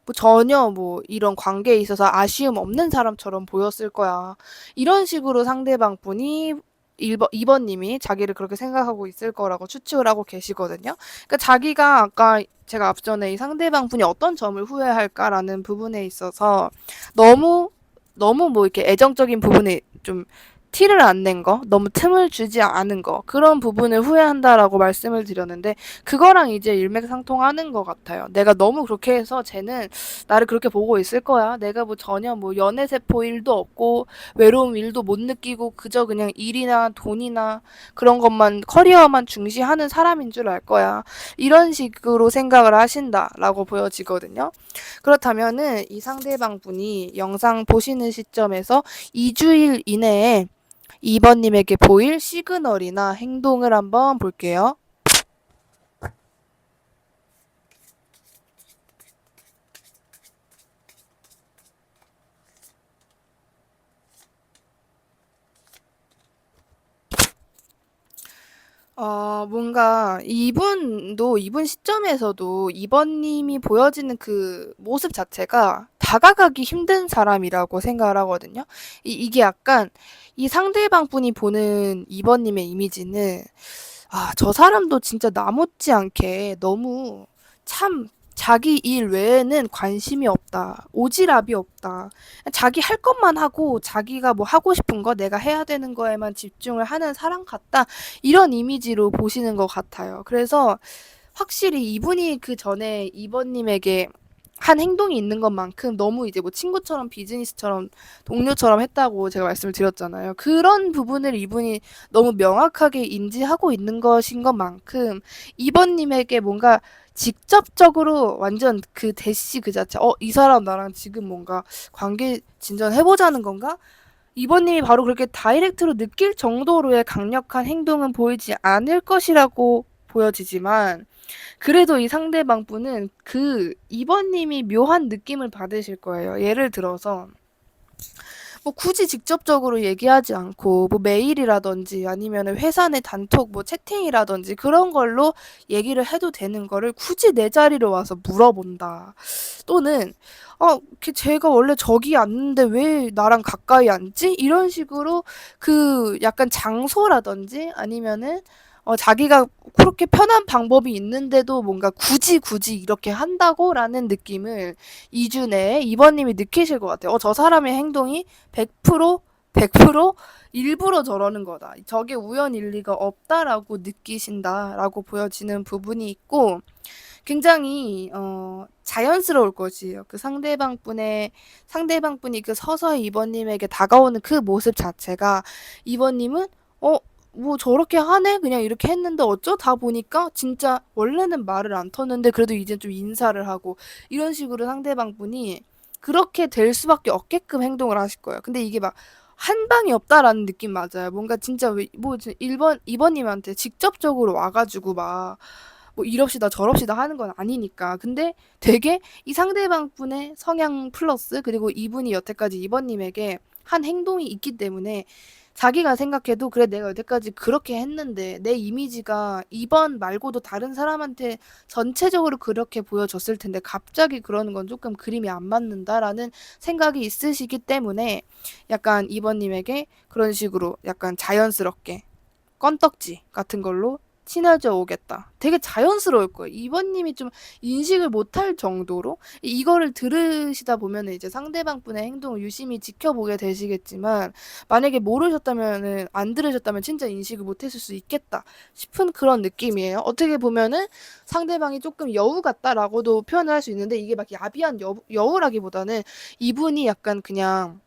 뭐 전혀 뭐 이런 관계에 있어서 아쉬움 없는 사람처럼 보였을 거야. 이런 식으로 상대방 분이 2번님이 자기를 그렇게 생각하고 있을 거라고 추측을 하고 계시거든요. 그러니까 자기가 아까 제가 앞전에 이 상대방 분이 어떤 점을 후회할까라는 부분에 있어서 너무 너무 뭐 이렇게 애정적인 부분에 좀 티를 안 낸 거, 너무 틈을 주지 않은 거, 그런 부분을 후회한다라고 말씀을 드렸는데, 그거랑 이제 일맥상통하는 것 같아요. 내가 너무 그렇게 해서 쟤는 나를 그렇게 보고 있을 거야. 내가 뭐 전혀 뭐 연애세포 일도 없고, 외로움 일도 못 느끼고, 그저 그냥 일이나 돈이나 그런 것만, 커리어만 중시하는 사람인 줄 알 거야. 이런 식으로 생각을 하신다라고 보여지거든요. 그렇다면은 이 상대방 분이 영상 보시는 시점에서 2주일 이내에 2번님에게 보일 시그널이나 행동을 한번 볼게요. 뭔가 이분 시점에서도 2번님이 보여지는 그 모습 자체가 다가가기 힘든 사람이라고 생각을 하거든요. 이게 약간 이 상대방 분이 보는 2번님의 이미지는 저 사람도 진짜 나 못지않게 너무 참 자기 일 외에는 관심이 없다. 오지랖이 없다. 자기 할 것만 하고 자기가 뭐 하고 싶은 거 내가 해야 되는 거에만 집중을 하는 사람 같다. 이런 이미지로 보시는 것 같아요. 그래서 확실히 이분이 그 전에 2번님에게 한 행동이 있는 것만큼 너무 이제 뭐 친구처럼 비즈니스처럼 동료처럼 했다고 제가 말씀을 드렸잖아요. 그런 부분을 이분이 너무 명확하게 인지하고 있는 것인 것만큼 2번님에게 뭔가 직접적으로 완전 그 대시 그 자체, 이 사람 나랑 지금 뭔가 관계 진전해보자는 건가? 2번님이 바로 그렇게 다이렉트로 느낄 정도로의 강력한 행동은 보이지 않을 것이라고 보여지지만, 그래도 이 상대방 분은 그 2번님이 묘한 느낌을 받으실 거예요. 예를 들어서 뭐 굳이 직접적으로 얘기하지 않고 뭐 메일이라든지 아니면 회사 내 단톡 뭐 채팅이라든지 그런 걸로 얘기를 해도 되는 거를 굳이 내 자리로 와서 물어본다. 또는 제가 원래 저기 앉는데 왜 나랑 가까이 앉지? 이런 식으로 그 약간 장소라든지 아니면은 자기가 그렇게 편한 방법이 있는데도 뭔가 굳이 이렇게 한다고라는 느낌을 2주 내에 2번님이 느끼실 것 같아요. 저 사람의 행동이 100% 일부러 저러는 거다. 저게 우연 일리가 없다라고 느끼신다라고 보여지는 부분이 있고, 굉장히 자연스러울 것이에요. 그 상대방 분이 그 서서히 이번님에게 다가오는 그 모습 자체가 이번님은 뭐 저렇게 하네? 그냥 이렇게 했는데 어쩌다 보니까 진짜 원래는 말을 안 텄는데 그래도 이제 좀 인사를 하고 이런 식으로 상대방 분이 그렇게 될 수밖에 없게끔 행동을 하실 거예요. 근데 이게 막 한 방이 없다라는 느낌 맞아요. 뭔가 진짜 뭐 1번, 2번님한테 직접적으로 와가지고 막 뭐 이럽시다 저럽시다 하는 건 아니니까. 근데 되게 이 상대방 분의 성향 플러스 그리고 이분이 여태까지 2번님에게 한 행동이 있기 때문에 자기가 생각해도 그래 내가 여태까지 그렇게 했는데 내 이미지가 2번 말고도 다른 사람한테 전체적으로 그렇게 보여졌을 텐데 갑자기 그러는 건 조금 그림이 안 맞는다라는 생각이 있으시기 때문에 약간 2번님에게 그런 식으로 약간 자연스럽게 껌떡지 같은 걸로 친해져 오겠다. 되게 자연스러울 거예요. 이번님이 좀 인식을 못할 정도로 이거를 들으시다 보면은 이제 상대방 분의 행동을 유심히 지켜보게 되시겠지만 만약에 모르셨다면은 안 들으셨다면 진짜 인식을 못했을 수 있겠다 싶은 그런 느낌이에요. 어떻게 보면은 상대방이 조금 여우 같다라고도 표현을 할 수 있는데 이게 막 야비한 여우라기보다는 이분이 약간 그냥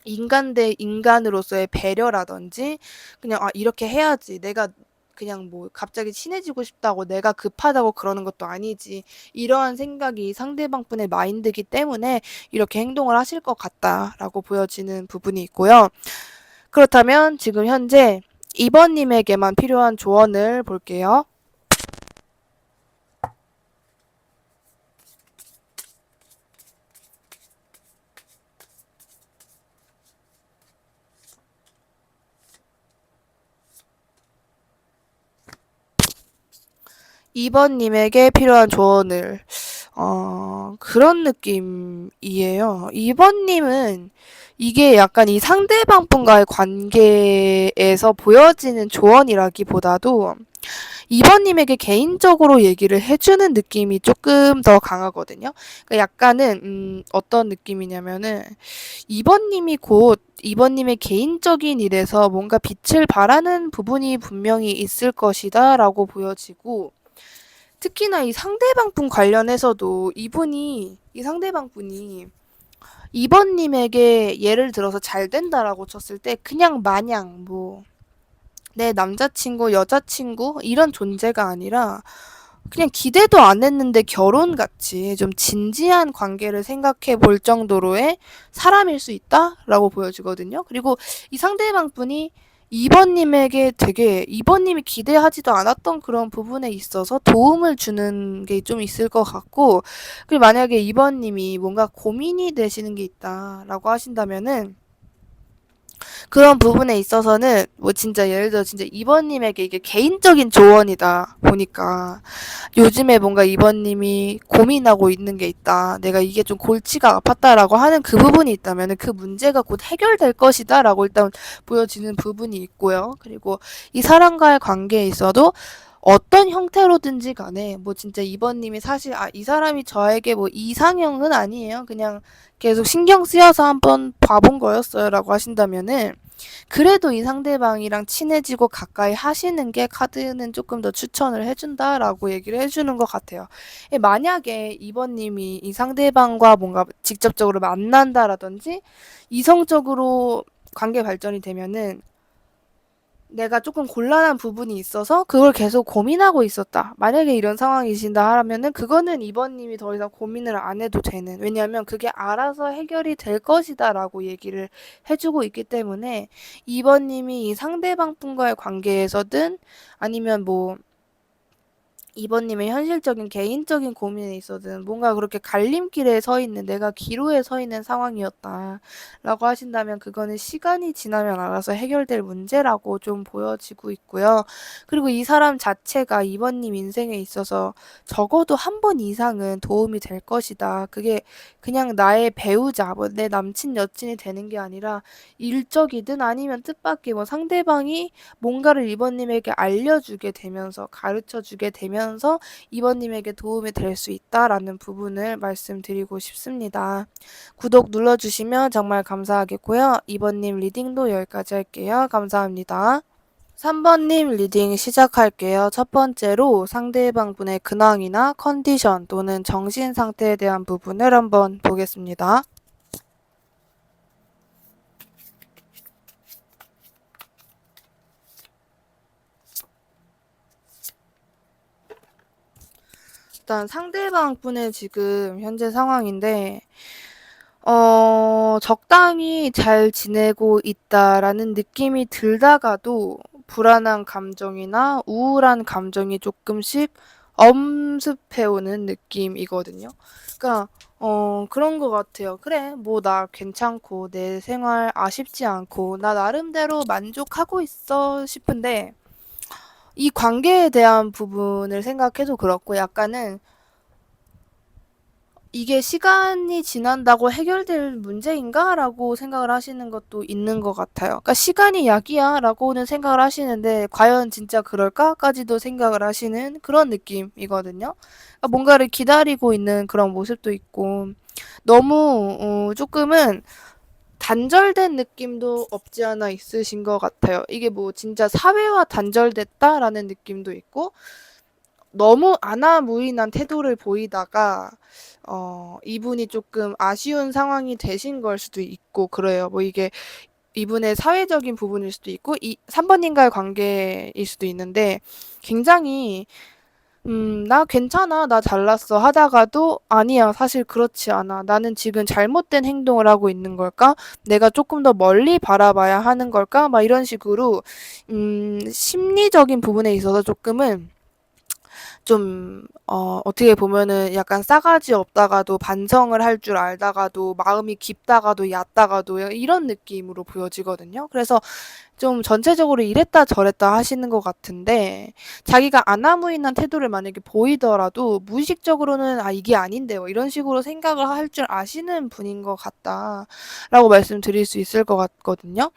인간 대 인간으로서의 배려라든지 그냥 아 이렇게 해야지 내가 그냥 뭐 갑자기 친해지고 싶다고 내가 급하다고 그러는 것도 아니지 이러한 생각이 상대방 분의 마인드이기 때문에 이렇게 행동을 하실 것 같다라고 보여지는 부분이 있고요. 그렇다면 지금 현재 2번님에게만 필요한 조언을 볼게요. 2번님에게 필요한 조언을 그런 느낌이에요. 2번님은 이게 약간 이 상대방 분과의 관계에서 보여지는 조언이라기보다도 2번님에게 개인적으로 얘기를 해주는 느낌이 조금 더 강하거든요. 그러니까 약간은 어떤 느낌이냐면은 2번님이 곧 2번님의 개인적인 일에서 뭔가 빛을 발하는 부분이 분명히 있을 것이다 라고 보여지고 특히나 이 상대방 분 관련해서도 이 상대방 분이 2번님에게 예를 들어서 잘 된다라고 쳤을 때 그냥 마냥 뭐 내 남자친구, 여자친구 이런 존재가 아니라 그냥 기대도 안 했는데 결혼같이 좀 진지한 관계를 생각해 볼 정도로의 사람일 수 있다라고 보여지거든요. 그리고 이 상대방 분이 2번님에게 되게 2번님이 기대하지도 않았던 그런 부분에 있어서 도움을 주는 게 좀 있을 것 같고 그리고 만약에 2번님이 뭔가 고민이 되시는 게 있다라고 하신다면은 그런 부분에 있어서는 뭐 진짜 예를 들어 진짜 이번님에게 이게 개인적인 조언이다 보니까 요즘에 뭔가 이번님이 고민하고 있는 게 있다. 내가 이게 좀 골치가 아팠다라고 하는 그 부분이 있다면 그 문제가 곧 해결될 것이다라고 일단 보여지는 부분이 있고요. 그리고 이 사람과의 관계에 있어도 어떤 형태로든지 간에 뭐 진짜 이번님이 사실 이 사람이 저에게 뭐 이상형은 아니에요. 그냥 계속 신경 쓰여서 한번 봐본 거였어요라고 하신다면은 그래도 이 상대방이랑 친해지고 가까이 하시는 게 카드는 조금 더 추천을 해준다라고 얘기를 해주는 것 같아요. 만약에 이번님이 이 상대방과 뭔가 직접적으로 만난다라든지 이성적으로 관계 발전이 되면은 내가 조금 곤란한 부분이 있어서 그걸 계속 고민하고 있었다. 만약에 이런 상황이신다 하면은 그거는 이번님이 더 이상 고민을 안 해도 되는. 왜냐하면 그게 알아서 해결이 될 것이다라고 얘기를 해주고 있기 때문에 이번님이 이 상대방 분과의 관계에서든 아니면 뭐 이번님의 현실적인 개인적인 고민에 있어서는 뭔가 그렇게 갈림길에 서 있는 내가 기로에 서 있는 상황이었다 라고 하신다면 그거는 시간이 지나면 알아서 해결될 문제라고 좀 보여지고 있고요. 그리고 이 사람 자체가 이번님 인생에 있어서 적어도 한 번 이상은 도움이 될 것이다. 그게 그냥 나의 배우자, 뭐 내 남친 여친이 되는 게 아니라 일적이든 아니면 뜻밖의 뭐 상대방이 뭔가를 이번님에게 알려주게 되면서 가르쳐주게 되면서 이번님에게 도움이 될 수 있다라는 부분을 말씀드리고 싶습니다. 구독 눌러주시면 정말 감사하겠고요. 이번님 리딩도 여기까지 할게요. 감사합니다. 3번님 리딩 시작할게요. 첫 번째로 상대방 분의 근황이나 컨디션 또는 정신 상태에 대한 부분을 한번 보겠습니다. 일단 상대방 분의 지금 현재 상황인데 적당히 잘 지내고 있다라는 느낌이 들다가도 불안한 감정이나 우울한 감정이 조금씩 엄습해오는 느낌이거든요. 그러니까 그런 것 같아요. 그래, 뭐 나 괜찮고 내 생활 아쉽지 않고 나 나름대로 만족하고 있어 싶은데 이 관계에 대한 부분을 생각해도 그렇고 약간은 이게 시간이 지난다고 해결될 문제인가라고 생각을 하시는 것도 있는 것 같아요. 그러니까 시간이 약이야라고는 생각을 하시는데 과연 진짜 그럴까까지도 생각을 하시는 그런 느낌이거든요. 그러니까 뭔가를 기다리고 있는 그런 모습도 있고 너무 조금은 단절된 느낌도 없지 않아 있으신 것 같아요. 이게 뭐 진짜 사회와 단절됐다라는 느낌도 있고 너무 안하무인한 태도를 보이다가 이분이 조금 아쉬운 상황이 되신 걸 수도 있고 그래요. 뭐 이게 이분의 사회적인 부분일 수도 있고 이 3번님과의 관계일 수도 있는데 굉장히 나 괜찮아. 나 잘났어. 하다가도 아니야. 사실 그렇지 않아. 나는 지금 잘못된 행동을 하고 있는 걸까? 내가 조금 더 멀리 바라봐야 하는 걸까? 막 이런 식으로 심리적인 부분에 있어서 조금은 좀 어떻게 보면은 약간 싸가지 없다가도 반성을 할 줄 알다가도 마음이 깊다가도 얕다가도 이런 느낌으로 보여지거든요. 그래서 좀 전체적으로 이랬다 저랬다 하시는 것 같은데 자기가 아나무인한 태도를 만약에 보이더라도 무의식적으로는 아 이게 아닌데 뭐 이런 식으로 생각을 할 줄 아시는 분인 것 같다라고 말씀드릴 수 있을 것 같거든요.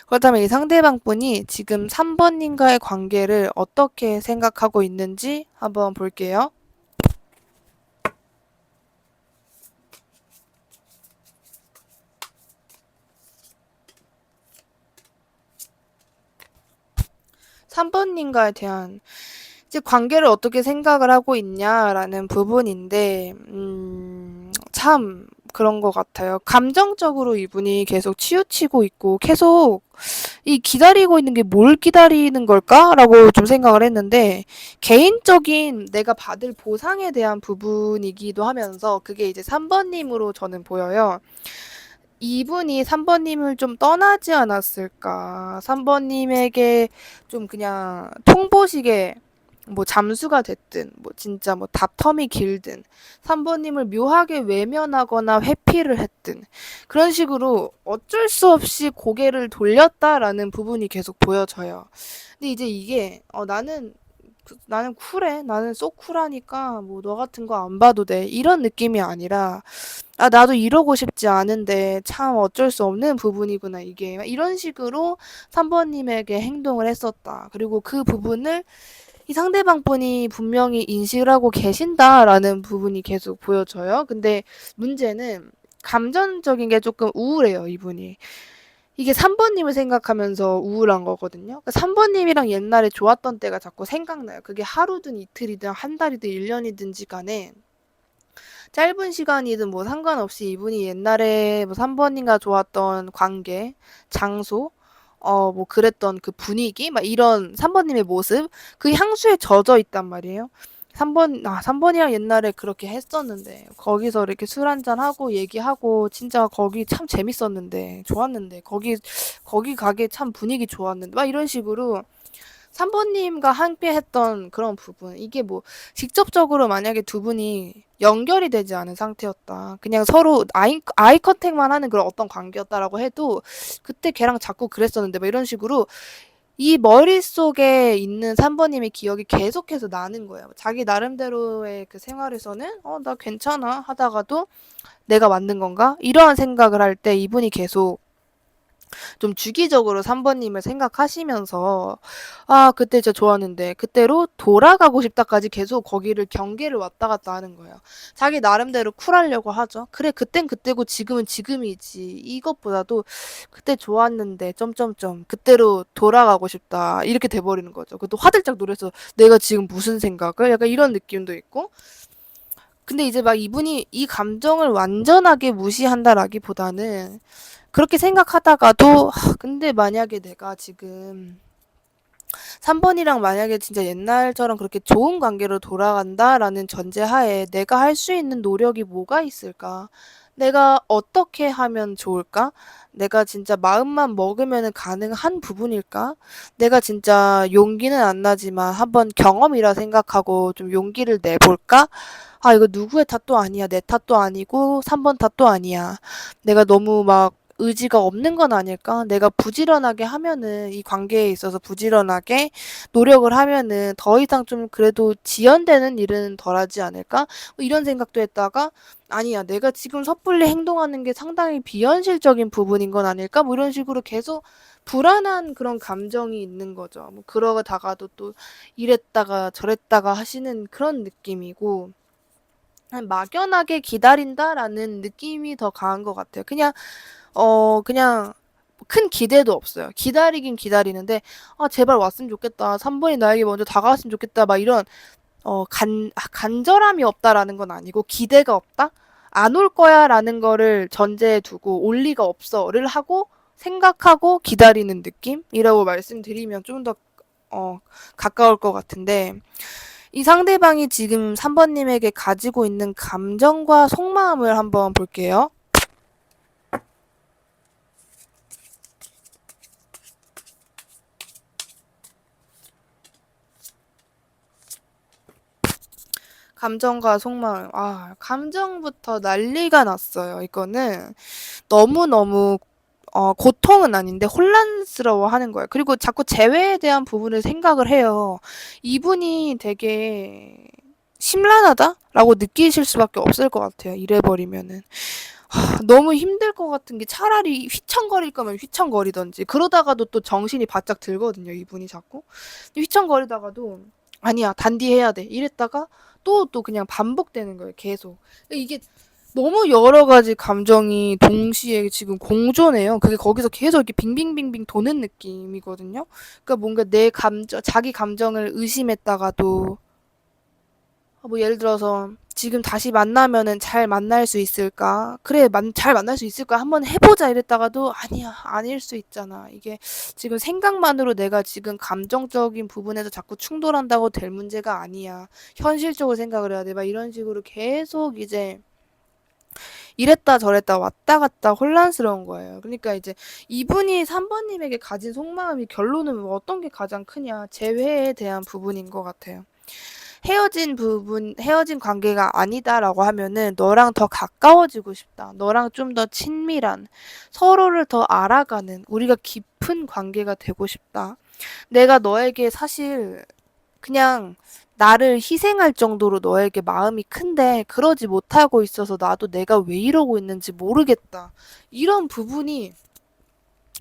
그렇다면 이 상대방 분이 지금 3번님과의 관계를 어떻게 생각하고 있는지 한번 볼게요. 3번님과에 대한 이제 관계를 어떻게 생각을 하고 있냐라는 부분인데, 참 그런 것 같아요. 감정적으로 이분이 계속 치우치고 있고, 계속 이 기다리고 있는 게 뭘 기다리는 걸까라고 좀 생각을 했는데, 개인적인 내가 받을 보상에 대한 부분이기도 하면서, 그게 이제 3번님으로 저는 보여요. 이분이 3번님을 좀 떠나지 않았을까. 3번님에게 좀 그냥 통보식의 뭐 잠수가 됐든, 뭐 진짜 뭐 답텀이 길든, 3번님을 묘하게 외면하거나 회피를 했든, 그런 식으로 어쩔 수 없이 고개를 돌렸다라는 부분이 계속 보여져요. 근데 이제 이게, 나는 쿨해. 나는 쏙 쿨하니까 뭐 너 같은 거 안 봐도 돼. 이런 느낌이 아니라, 아, 나도 이러고 싶지 않은데 참 어쩔 수 없는 부분이구나, 이게. 이런 식으로 3번님에게 행동을 했었다. 그리고 그 부분을 이 상대방 분이 분명히 인식을 하고 계신다라는 부분이 계속 보여져요. 근데 문제는 감정적인 게 조금 우울해요, 이분이. 이게 3번님을 생각하면서 우울한 거거든요. 3번님이랑 옛날에 좋았던 때가 자꾸 생각나요. 그게 하루든 이틀이든 한 달이든 1년이든지 간에 짧은 시간이든 뭐 상관없이 이분이 옛날에 뭐 3번님과 좋았던 관계, 장소, 뭐 그랬던 그 분위기, 막 이런 3번님의 모습, 그 향수에 젖어 있단 말이에요. 3번이랑 옛날에 그렇게 했었는데, 거기서 이렇게 술 한잔하고 얘기하고, 진짜 거기 참 재밌었는데, 좋았는데, 거기 가게 참 분위기 좋았는데, 막 이런 식으로 3번님과 함께 했던 그런 부분. 이게 뭐, 직접적으로 만약에 두 분이 연결이 되지 않은 상태였다. 그냥 서로 아이 컨택만 하는 그런 어떤 관계였다라고 해도, 그때 걔랑 자꾸 그랬었는데, 막 이런 식으로, 이 머릿속에 있는 3번님의 기억이 계속해서 나는 거예요. 자기 나름대로의 그 생활에서는, 나 괜찮아. 하다가도, 내가 만든 건가? 이러한 생각을 할 때 이분이 계속 좀 주기적으로 3번님을 생각하시면서 아 그때 진짜 좋았는데 그때로 돌아가고 싶다까지 계속 거기를 경계를 왔다 갔다 하는 거예요. 자기 나름대로 쿨하려고 하죠. 그래 그땐 그때고 지금은 지금이지. 이것보다도 그때 좋았는데 점점점 그때로 돌아가고 싶다. 이렇게 돼버리는 거죠. 그것도 화들짝 놀라서 내가 지금 무슨 생각을? 약간 이런 느낌도 있고 근데 이제 막 이분이 이 감정을 완전하게 무시한다라기보다는 그렇게 생각하다가도 근데 만약에 내가 지금 3번이랑 만약에 진짜 옛날처럼 그렇게 좋은 관계로 돌아간다라는 전제하에 내가 할 수 있는 노력이 뭐가 있을까? 내가 어떻게 하면 좋을까? 내가 진짜 마음만 먹으면 가능한 부분일까? 내가 진짜 용기는 안 나지만 한번 경험이라 생각하고 좀 용기를 내볼까? 아, 이거 누구의 탓도 아니야. 내 탓도 아니고 3번 탓도 아니야. 내가 너무 막 의지가 없는 건 아닐까? 내가 부지런하게 하면은 이 관계에 있어서 부지런하게 노력을 하면은 더 이상 좀 그래도 지연되는 일은 덜하지 않을까? 뭐 이런 생각도 했다가 아니야, 내가 지금 섣불리 행동하는 게 상당히 비현실적인 부분인 건 아닐까? 뭐 이런 식으로 계속 불안한 그런 감정이 있는 거죠. 뭐 그러다가도 또 이랬다가 저랬다가 하시는 그런 느낌이고 막연하게 기다린다라는 느낌이 더 강한 것 같아요. 그냥 큰 기대도 없어요. 기다리긴 기다리는데 아 제발 왔으면 좋겠다. 3번이 나에게 먼저 다가왔으면 좋겠다. 막 이런 간절함이 없다라는 건 아니고 기대가 없다? 안 올 거야라는 거를 전제에 두고 올 리가 없어를 하고 생각하고 기다리는 느낌이라고 말씀드리면 좀 더 가까울 것 같은데 이 상대방이 지금 3번님에게 가지고 있는 감정과 속마음을 한번 볼게요. 감정과 속마음. 감정부터 난리가 났어요. 이거는 너무너무 고통은 아닌데 혼란스러워 하는 거예요. 그리고 자꾸 재회에 대한 부분을 생각을 해요. 이분이 되게 심란하다라고 느끼실 수밖에 없을 것 같아요. 이래버리면은. 너무 힘들 것 같은 게 차라리 휘청거릴 거면 휘청거리던지 그러다가도 또 정신이 바짝 들거든요. 이분이 자꾸. 휘청거리다가도 아니야 단디해야 돼 이랬다가 또 그냥 반복되는 거예요. 계속. 이게 너무 여러 가지 감정이 동시에 지금 공존해요. 그게 거기서 계속 이렇게 빙빙빙빙 도는 느낌이거든요. 그러니까 뭔가 내 감정, 자기 감정을 의심했다가도 뭐 예를 들어서 지금 다시 만나면은 잘 만날 수 있을까? 그래, 잘 만날 수 있을까? 한번 해보자 이랬다가도 아니야, 아닐 수 있잖아. 이게 지금 생각만으로 내가 지금 감정적인 부분에서 자꾸 충돌한다고 될 문제가 아니야. 현실적으로 생각을 해야 돼. 막 이런 식으로 계속 이제 이랬다 저랬다 왔다 갔다 혼란스러운 거예요. 그러니까 이제 이분이 3번님에게 가진 속마음이 결론은 어떤 게 가장 크냐. 재회에 대한 부분인 것 같아요. 헤어진 관계가 아니다라고 하면은 너랑 더 가까워지고 싶다. 너랑 좀 더 친밀한, 서로를 더 알아가는, 우리가 깊은 관계가 되고 싶다. 내가 너에게 사실 그냥 나를 희생할 정도로 너에게 마음이 큰데 그러지 못하고 있어서 나도 내가 왜 이러고 있는지 모르겠다. 이런 부분이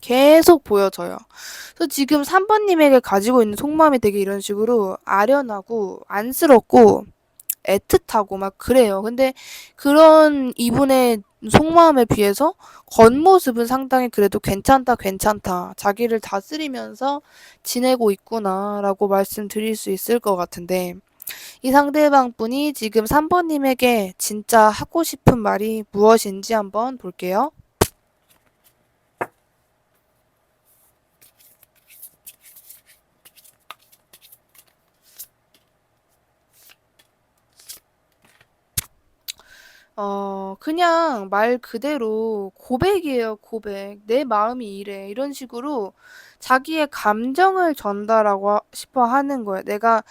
계속 보여져요. 그래서 지금 3번님에게 가지고 있는 속마음이 되게 이런 식으로 아련하고 안쓰럽고 애틋하고 막 그래요. 근데 그런 이분의 속마음에 비해서 겉모습은 상당히 그래도 괜찮다, 괜찮다. 자기를 다스리면서 지내고 있구나라고 말씀드릴 수 있을 것 같은데 이 상대방 분이 지금 3번님에게 진짜 하고 싶은 말이 무엇인지 한번 볼게요. 그냥 말 그대로 고백이에요, 고백. 내 마음이 이래. 이런 식으로 자기의 감정을 전달하고 싶어 하는 거예요. 그러니까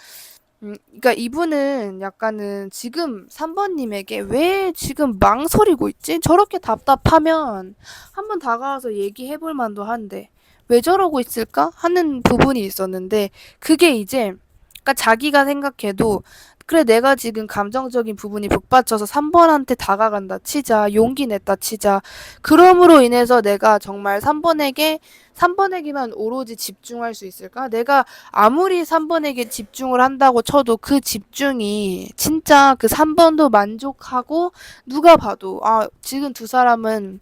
이분은 약간은 지금 3번님에게 왜 지금 망설이고 있지? 저렇게 답답하면 한번 다가와서 얘기해 볼 만도 한데, 왜 저러고 있을까? 하는 부분이 있었는데, 그게 이제, 그러니까 자기가 생각해도 그래, 내가 지금 감정적인 부분이 북받쳐서 3번한테 다가간다 치자. 용기 냈다 치자. 그럼으로 인해서 내가 정말 3번에게만 오로지 집중할 수 있을까? 내가 아무리 3번에게 집중을 한다고 쳐도 그 집중이 진짜 그 3번도 만족하고 누가 봐도 지금 두 사람의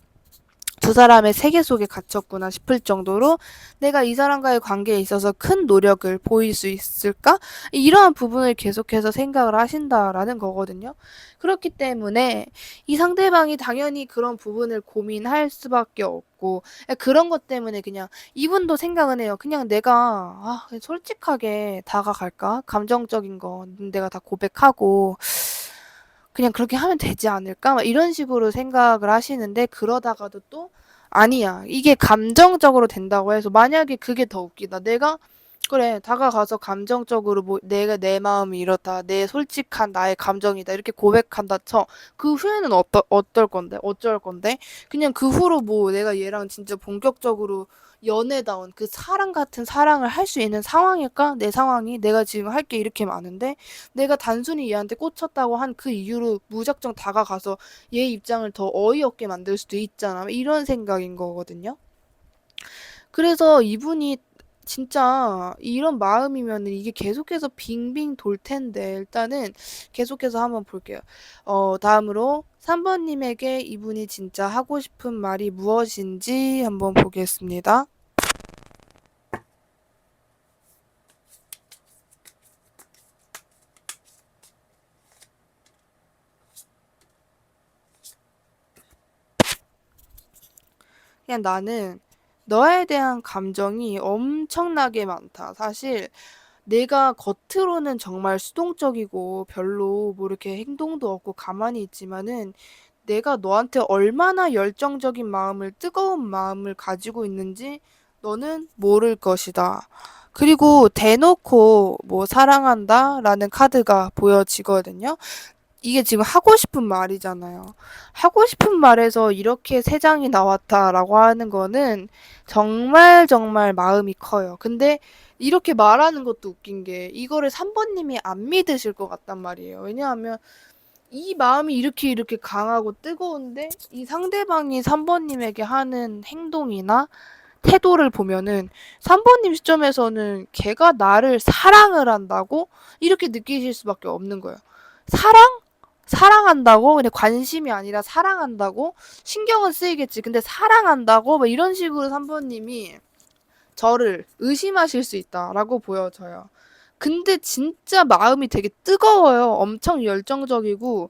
세계 속에 갇혔구나 싶을 정도로 내가 이 사람과의 관계에 있어서 큰 노력을 보일 수 있을까? 이러한 부분을 계속해서 생각을 하신다라는 거거든요. 그렇기 때문에 이 상대방이 당연히 그런 부분을 고민할 수밖에 없고 그런 것 때문에 그냥 이분도 생각은 해요. 그냥 내가 그냥 솔직하게 다가갈까? 감정적인 거 내가 다 고백하고 그냥 그렇게 하면 되지 않을까? 막 이런 식으로 생각을 하시는데 그러다가도 또 아니야. 이게 감정적으로 된다고 해서 만약에 그게 더 웃기다. 내가 그래, 다가가서 감정적으로 뭐 내가 내 마음이 이렇다, 내 솔직한 나의 감정이다 이렇게 고백한다 쳐. 그 후에는 어떨 건데, 어쩔 건데? 그냥 그 후로 뭐 내가 얘랑 진짜 본격적으로 연애다운 그 사랑 같은 사랑을 할 수 있는 상황일까? 내 상황이 내가 지금 할 게 이렇게 많은데 내가 단순히 얘한테 꽂혔다고 한 그 이유로 무작정 다가가서 얘 입장을 더 어이없게 만들 수도 있잖아. 이런 생각인 거거든요. 그래서 이분이 진짜 이런 마음이면은 이게 계속해서 빙빙 돌 텐데 일단은 계속해서 한번 볼게요. 다음으로 3번님에게 이분이 진짜 하고 싶은 말이 무엇인지 한번 보겠습니다. 그냥 나는 너에 대한 감정이 엄청나게 많다. 사실 내가 겉으로는 정말 수동적이고 별로 뭐 이렇게 행동도 없고 가만히 있지만은 내가 너한테 얼마나 열정적인 마음을, 뜨거운 마음을 가지고 있는지 너는 모를 것이다. 그리고 대놓고 뭐 사랑한다 라는 카드가 보여지거든요. 이게 지금 하고 싶은 말이잖아요. 하고 싶은 말에서 이렇게 세 장이 나왔다라고 하는 거는 정말 정말 마음이 커요. 근데 이렇게 말하는 것도 웃긴 게 이거를 3번님이 안 믿으실 것 같단 말이에요. 왜냐하면 이 마음이 이렇게 강하고 뜨거운데 이 상대방이 3번님에게 하는 행동이나 태도를 보면은 3번님 시점에서는 걔가 나를 사랑을 한다고 이렇게 느끼실 수밖에 없는 거예요. 사랑? 사랑한다고? 근데 관심이 아니라 사랑한다고? 신경은 쓰이겠지. 근데 사랑한다고? 막 이런 식으로 3번님이 저를 의심하실 수 있다라고 보여져요. 근데 진짜 마음이 되게 뜨거워요. 엄청 열정적이고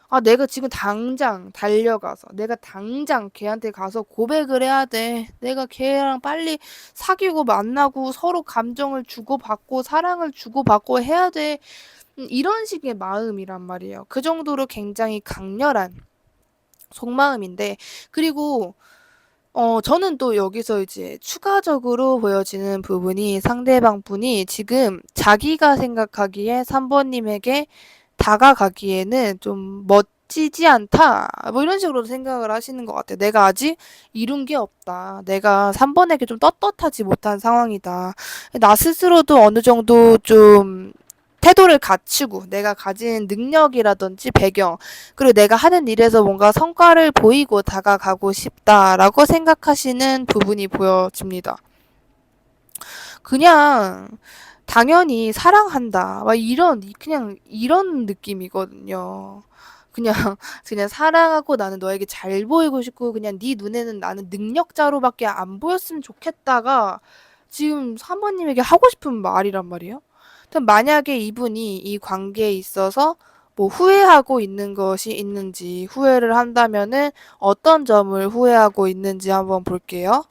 아, 내가 지금 당장 달려가서, 내가 당장 걔한테 가서 고백을 해야 돼. 내가 걔랑 빨리 사귀고 만나고 서로 감정을 주고받고 사랑을 주고받고 해야 돼. 이런 식의 마음이란 말이에요. 그 정도로 굉장히 강렬한 속마음인데, 그리고 저는 또 여기서 이제 추가적으로 보여지는 부분이 상대방 분이 지금 자기가 생각하기에 3번님에게 다가가기에는 좀 멋지지 않다. 뭐 이런 식으로 생각을 하시는 것 같아요. 내가 아직 이룬 게 없다. 내가 3번에게 좀 떳떳하지 못한 상황이다. 나 스스로도 어느 정도 좀 태도를 갖추고 내가 가진 능력이라든지 배경, 그리고 내가 하는 일에서 뭔가 성과를 보이고 다가가고 싶다라고 생각하시는 부분이 보여집니다. 그냥 당연히 사랑한다. 막 이런 그냥 이런 느낌이거든요. 그냥 그냥 사랑하고 나는 너에게 잘 보이고 싶고 그냥 네 눈에는 나는 능력자로밖에 안 보였으면 좋겠다가 지금 사모님에게 하고 싶은 말이란 말이에요. 그럼 만약에 이분이 이 관계에 있어서 뭐 후회하고 있는 것이 있는지 후회를 한다면은 어떤 점을 후회하고 있는지 한번 볼게요.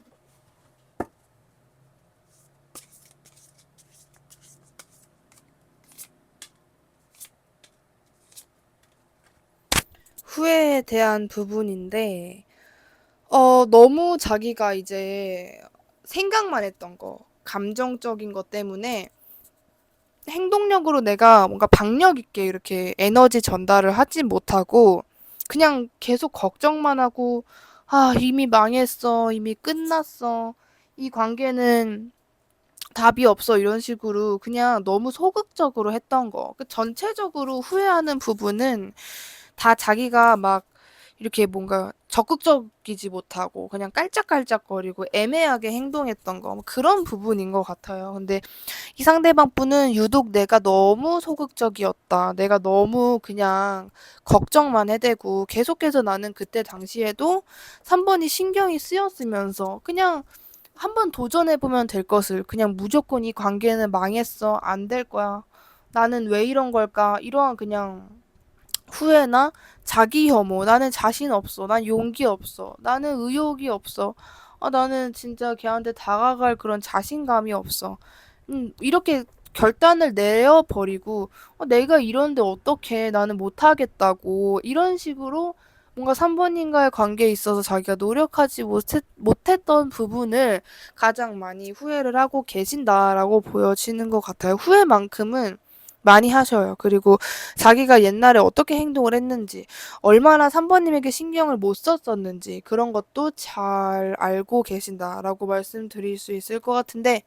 후회에 대한 부분인데 너무 자기가 이제 생각만 했던 거, 감정적인 것 때문에 행동력으로 내가 뭔가 박력 있게 이렇게 에너지 전달을 하지 못하고 그냥 계속 걱정만 하고 아, 이미 망했어. 이미 끝났어. 이 관계는 답이 없어. 이런 식으로 그냥 너무 소극적으로 했던 거. 그 전체적으로 후회하는 부분은 다 자기가 막 이렇게 뭔가 적극적이지 못하고 그냥 깔짝깔짝거리고 애매하게 행동했던 거, 뭐 그런 부분인 것 같아요. 근데 이 상대방 분은 유독 내가 너무 소극적이었다. 내가 너무 그냥 걱정만 해대고 계속해서 나는 그때 당시에도 3번이 신경이 쓰였으면서 그냥 한번 도전해보면 될 것을 그냥 무조건 이 관계는 망했어. 안 될 거야. 나는 왜 이런 걸까? 이러한 그냥 후회나 자기 혐오, 나는 자신 없어, 난 용기 없어, 나는 의욕이 없어, 나는 진짜 걔한테 다가갈 그런 자신감이 없어. 이렇게 결단을 내어버리고, 내가 이런데 어떻게 나는 못하겠다고, 이런 식으로 뭔가 3번님과의 관계에 있어서 자기가 노력하지 못했던 부분을 가장 많이 후회를 하고 계신다라고 보여지는 것 같아요. 후회만큼은 많이 하셔요. 그리고 자기가 옛날에 어떻게 행동을 했는지, 얼마나 3번님에게 신경을 못 썼었는지 그런 것도 잘 알고 계신다라고 말씀드릴 수 있을 것 같은데,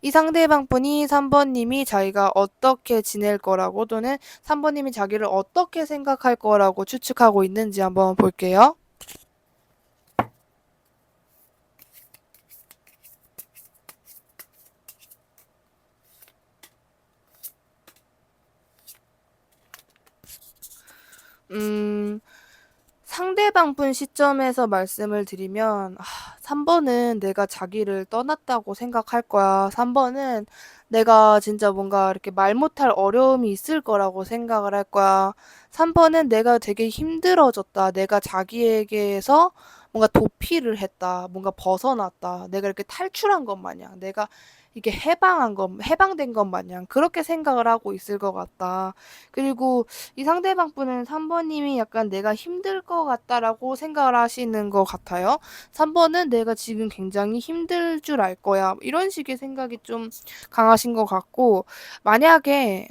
이 상대방 분이 3번님이 자기가 어떻게 지낼 거라고, 또는 3번님이 자기를 어떻게 생각할 거라고 추측하고 있는지 한번 볼게요. 음, 상대방 분 시점에서 말씀을 드리면, 3번은 내가 자기를 떠났다고 생각할 거야. 3번은 내가 진짜 뭔가 이렇게 말 못할 어려움이 있을 거라고 생각을 할 거야. 3번은 내가 되게 힘들어졌다. 내가 자기에게서 뭔가 도피를 했다. 뭔가 벗어났다. 내가 이렇게 탈출한 것 마냥, 내가 이게 해방된 것 마냥 그렇게 생각을 하고 있을 것 같다. 그리고 이 상대방 분은 3번님이 약간 내가 힘들 것 같다라고 생각을 하시는 것 같아요. 3번은 내가 지금 굉장히 힘들 줄 알 거야. 이런 식의 생각이 좀 강하신 것 같고, 만약에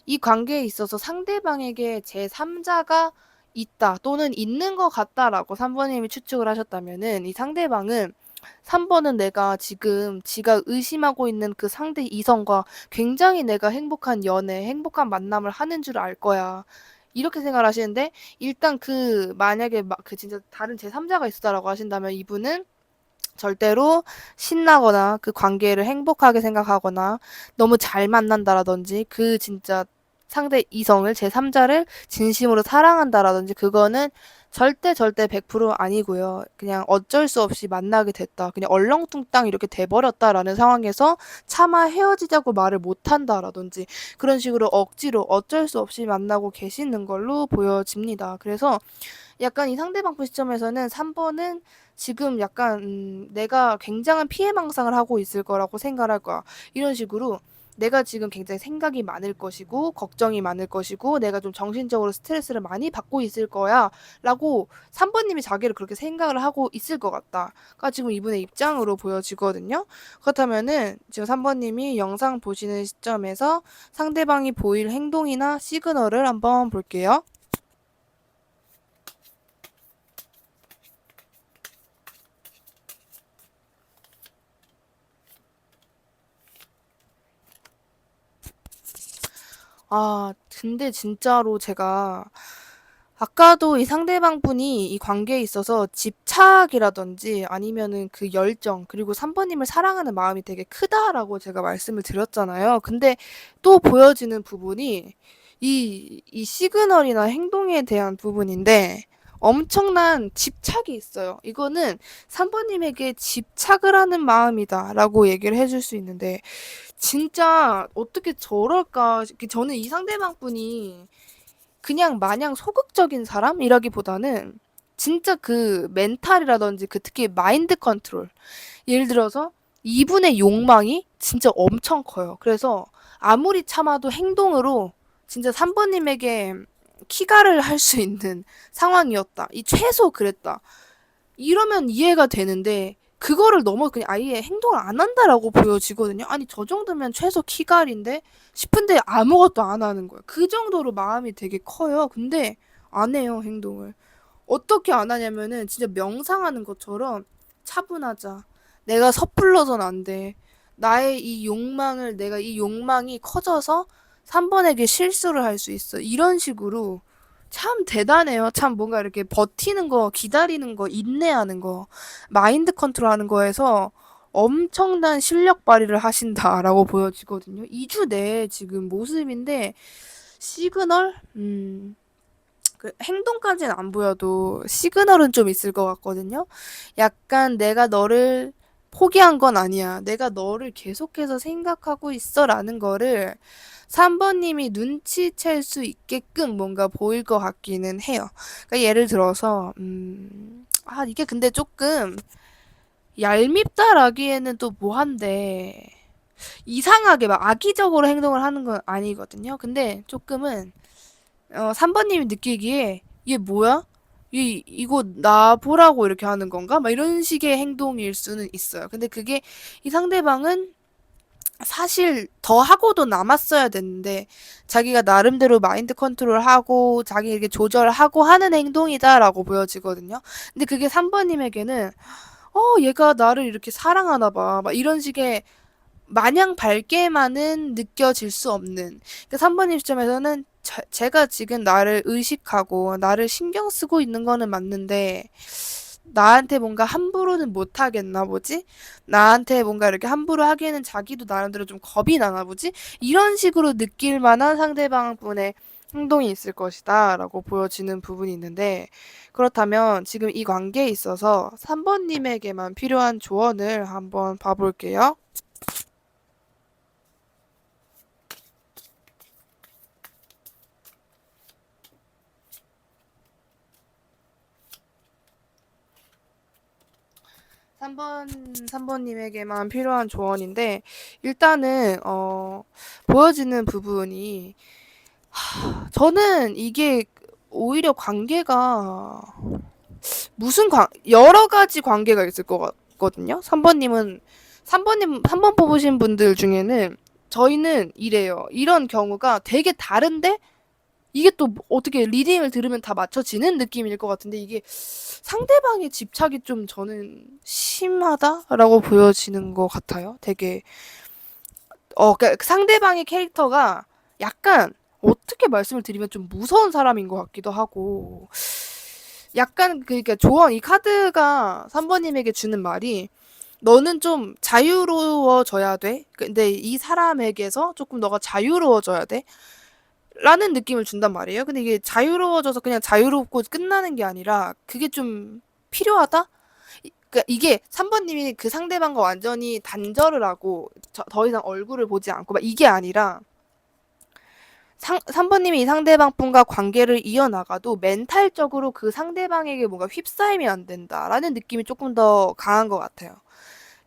이 관계에 있어서 상대방에게 제3자가 있다 또는 있는 것 같다라고 3번님이 추측을 하셨다면은, 이 상대방은 3번은 내가 지금 지가 의심하고 있는 그 상대 이성과 굉장히 내가 행복한 연애, 행복한 만남을 하는 줄 알 거야. 이렇게 생각을 하시는데, 일단 만약에 진짜 다른 제3자가 있었다라고 하신다면, 이분은 절대로 신나거나 그 관계를 행복하게 생각하거나 너무 잘 만난다라든지 그 진짜 상대 이성을 제3자를 진심으로 사랑한다라든지 그거는 절대 100% 아니고요. 그냥 어쩔 수 없이 만나게 됐다. 그냥 얼렁뚱땅 이렇게 돼버렸다라는 상황에서 차마 헤어지자고 말을 못한다라든지 그런 식으로 억지로 어쩔 수 없이 만나고 계시는 걸로 보여집니다. 그래서 약간 이 상대방 시점에서는 3번은 지금 약간 내가 굉장한 피해망상을 하고 있을 거라고 생각을 할 거야. 이런 식으로 내가 지금 굉장히 생각이 많을 것이고 걱정이 많을 것이고 내가 좀 정신적으로 스트레스를 많이 받고 있을 거야 라고 3번님이 자기를 그렇게 생각을 하고 있을 것 같다. 가 지금 이분의 입장으로 보여지거든요. 그렇다면은 지금 3번님이 영상 보시는 시점에서 상대방이 보일 행동이나 시그널을 한번 볼게요. 근데 진짜로 제가 아까도 이 상대방 분이 이 관계에 있어서 집착이라든지 아니면은 그 열정, 그리고 3번님을 사랑하는 마음이 되게 크다라고 제가 말씀을 드렸잖아요. 근데 또 보여지는 부분이 이 시그널이나 행동에 대한 부분인데, 엄청난 집착이 있어요. 이거는 3번님에게 집착을 하는 마음이다라고 얘기를 해줄 수 있는데, 진짜 어떻게 저럴까? 저는 이 상대방 분이 그냥 마냥 소극적인 사람이라기보다는 진짜 그 멘탈이라든지 그 특히 마인드 컨트롤. 예를 들어서 이분의 욕망이 진짜 엄청 커요. 그래서 아무리 참아도 행동으로 진짜 3번님에게 키가를 할 수 있는 상황이었다. 이 최소 그랬다. 이러면 이해가 되는데 그거를 넘어 그냥 아예 행동을 안 한다라고 보여지거든요. 아니 저 정도면 최소 키갈인데 싶은데 아무것도 안 하는 거예요. 그 정도로 마음이 되게 커요. 근데 안 해요, 행동을. 어떻게 안 하냐면은 진짜 명상하는 것처럼 차분하자. 내가 섣불러선 안 돼. 내가 이 욕망이 커져서 3번에게 실수를 할 수 있어. 이런 식으로 참 대단해요. 참 뭔가 이렇게 버티는 거, 기다리는 거, 인내하는 거, 마인드 컨트롤하는 거에서 엄청난 실력 발휘를 하신다라고 보여지거든요. 2주 내에 지금 모습인데 시그널? 그 행동까지는 안 보여도 시그널은 좀 있을 것 같거든요. 약간 내가 너를 포기한 건 아니야. 내가 너를 계속해서 생각하고 있어라는 거를 3번님이 눈치챌 수 있게끔 뭔가 보일 것 같기는 해요. 그러니까 예를 들어서 이게 근데 조금 얄밉다라기에는 또 뭐한데, 이상하게 막 악의적으로 행동을 하는 건 아니거든요. 근데 조금은 3번님이 느끼기에 얘 뭐야? 이거 나 보라고 이렇게 하는 건가? 막 이런 식의 행동일 수는 있어요. 근데 그게 이 상대방은 사실 더 하고도 남았어야 되는데 자기가 나름대로 마인드 컨트롤하고 자기 이렇게 조절하고 하는 행동이다라고 보여지거든요. 근데 그게 3번님에게는 얘가 나를 이렇게 사랑하나 봐. 막 이런 식의 마냥 밝게만은 느껴질 수 없는. 그 3번님 시점에서는 제가 지금 나를 의식하고 나를 신경 쓰고 있는 거는 맞는데 나한테 뭔가 함부로는 못 하겠나 보지? 나한테 뭔가 이렇게 함부로 하기에는 자기도 나름대로 좀 겁이 나나 보지? 이런 식으로 느낄 만한 상대방 분의 행동이 있을 것이다 라고 보여지는 부분이 있는데 그렇다면 지금 이 관계에 있어서 3번님에게만 필요한 조언을 한번 봐볼게요. 3번님에게만 필요한 조언인데, 일단은, 보여지는 부분이, 저는 이게 오히려 관계가, 여러 가지 관계가 있을 것 같거든요? 3번 뽑으신 분들 중에는, 저희는 이래요. 이런 경우가 되게 다른데, 이게 또 어떻게 리딩을 들으면 다 맞춰지는 느낌일 것 같은데 이게 상대방의 집착이 좀 저는 심하다라고 보여지는 것 같아요. 되게 그러니까 상대방의 캐릭터가 약간 어떻게 말씀을 드리면 좀 무서운 사람인 것 같기도 하고 약간 그러니까 조언 이 카드가 3번님에게 주는 말이 너는 좀 자유로워져야 돼. 근데 이 사람에게서 조금 너가 자유로워져야 돼. 라는 느낌을 준단 말이에요. 근데 이게 자유로워져서 그냥 자유롭고 끝나는 게 아니라 그게 좀 필요하다? 그러니까 이게 3번님이 그 상대방과 완전히 단절을 하고 더 이상 얼굴을 보지 않고 막 이게 아니라 3번님이 이 상대방분과 관계를 이어나가도 멘탈적으로 그 상대방에게 뭔가 휩싸이면 안 된다라는 느낌이 조금 더 강한 것 같아요.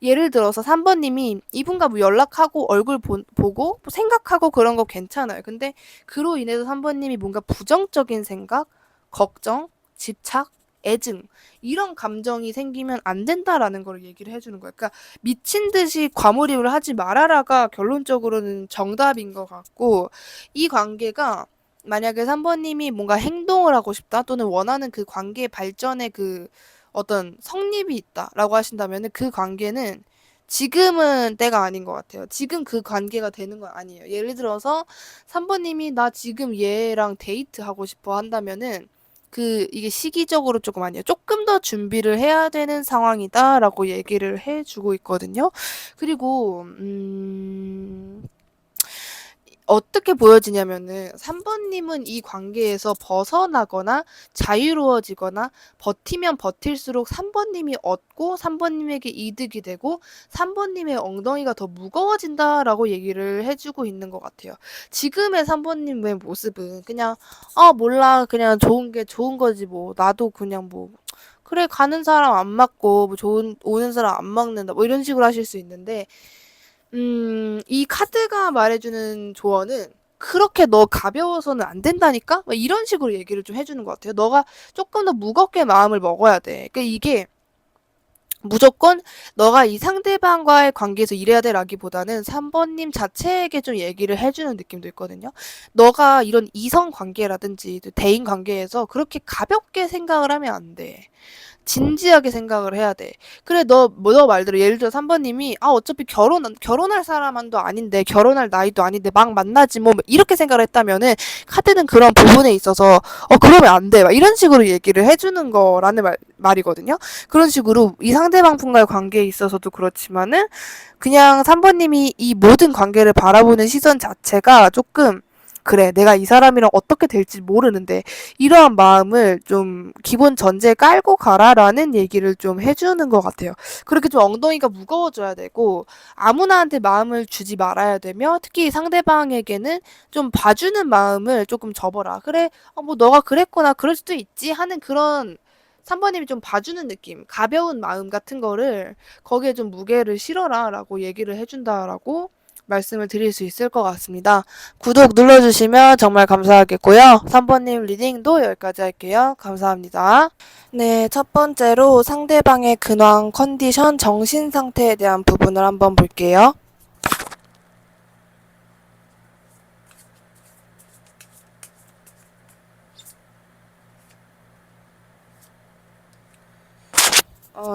예를 들어서 3번님이 이분과 뭐 연락하고 얼굴 보고 뭐 생각하고 그런 거 괜찮아요. 근데 그로 인해서 3번님이 뭔가 부정적인 생각, 걱정, 집착, 애증 이런 감정이 생기면 안 된다라는 걸 얘기를 해주는 거예요. 그러니까 미친 듯이 과몰입을 하지 말아라가 결론적으로는 정답인 것 같고 이 관계가 만약에 3번님이 뭔가 행동을 하고 싶다 또는 원하는 그 관계 발전의 그 어떤 성립이 있다라고 하신다면 그 관계는 지금은 때가 아닌 것 같아요. 지금 그 관계가 되는 건 아니에요. 예를 들어서 3번님이 나 지금 얘랑 데이트하고 싶어 한다면은 이게 시기적으로 조금 아니에요. 조금 더 준비를 해야 되는 상황이다라고 얘기를 해주고 있거든요. 그리고, 어떻게 보여지냐면은 3번님은 이 관계에서 벗어나거나 자유로워지거나 버티면 버틸수록 3번님이 얻고 3번님에게 이득이 되고 3번님의 엉덩이가 더 무거워진다라고 얘기를 해주고 있는 것 같아요. 지금의 3번님의 모습은 그냥 몰라 그냥 좋은 게 좋은 거지 뭐 나도 그냥 뭐 그래 가는 사람 안 맞고 뭐 좋은 오는 사람 안 막는다 뭐 이런 식으로 하실 수 있는데 이 카드가 말해주는 조언은 그렇게 너 가벼워서는 안 된다니까? 막 이런 식으로 얘기를 좀 해주는 것 같아요. 너가 조금 더 무겁게 마음을 먹어야 돼. 그러니까 이게 무조건 너가 이 상대방과의 관계에서 이래야 돼라기보다는 3번님 자체에게 좀 얘기를 해주는 느낌도 있거든요. 너가 이런 이성 관계라든지 대인 관계에서 그렇게 가볍게 생각을 하면 안 돼. 진지하게 생각을 해야 돼. 그래, 너 말대로, 예를 들어 3번님이, 어차피 결혼할 사람도 아닌데, 결혼할 나이도 아닌데, 막 만나지, 뭐, 이렇게 생각을 했다면은, 카드는 그런 부분에 있어서, 그러면 안 돼. 막 이런 식으로 얘기를 해주는 거라는 말이거든요. 그런 식으로, 이 상대방 분과의 관계에 있어서도 그렇지만은, 그냥 3번님이 이 모든 관계를 바라보는 시선 자체가 조금, 그래, 내가 이 사람이랑 어떻게 될지 모르는데, 이러한 마음을 좀 기본 전제에 깔고 가라라는 얘기를 좀 해주는 것 같아요. 그렇게 좀 엉덩이가 무거워져야 되고, 아무나한테 마음을 주지 말아야 되며, 특히 상대방에게는 좀 봐주는 마음을 조금 접어라. 그래, 뭐 너가 그랬구나, 그럴 수도 있지 하는 그런 3번님이 좀 봐주는 느낌, 가벼운 마음 같은 거를 거기에 좀 무게를 실어라 라고 얘기를 해준다라고 말씀을 드릴 수 있을 것 같습니다. 구독 눌러주시면 정말 감사하겠고요. 3번님 리딩도 여기까지 할게요. 감사합니다. 네, 첫 번째로 상대방의 근황, 컨디션, 정신 상태에 대한 부분을 한번 볼게요.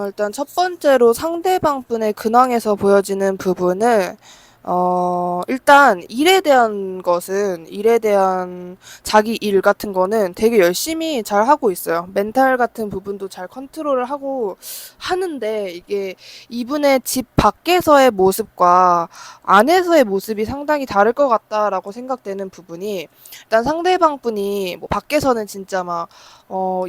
일단 첫 번째로 상대방 분의 근황에서 보여지는 부분은 일단 일에 대한 자기 일 같은 거는 되게 열심히 잘 하고 있어요. 멘탈 같은 부분도 잘 컨트롤을 하고 하는데 이게 이분의 집 밖에서의 모습과 안에서의 모습이 상당히 다를 것 같다라고 생각되는 부분이 일단 상대방 분이 뭐 밖에서는 진짜 막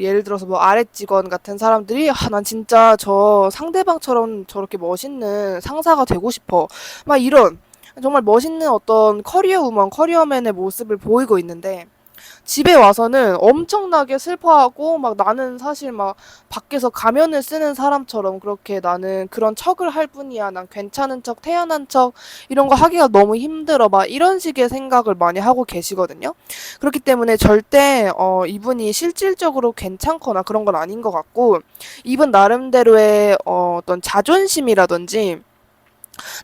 예를 들어서 뭐 아래 직원 같은 사람들이 난 진짜 저 상대방처럼 저렇게 멋있는 상사가 되고 싶어. 막 이런 정말 멋있는 어떤 커리어 우먼, 커리어맨의 모습을 보이고 있는데 집에 와서는 엄청나게 슬퍼하고 막 나는 사실 막 밖에서 가면을 쓰는 사람처럼 그렇게 나는 그런 척을 할 뿐이야. 난 괜찮은 척, 태연한 척 이런 거 하기가 너무 힘들어. 막 이런 식의 생각을 많이 하고 계시거든요. 그렇기 때문에 절대 이분이 실질적으로 괜찮거나 그런 건 아닌 것 같고 이분 나름대로의 어떤 자존심이라든지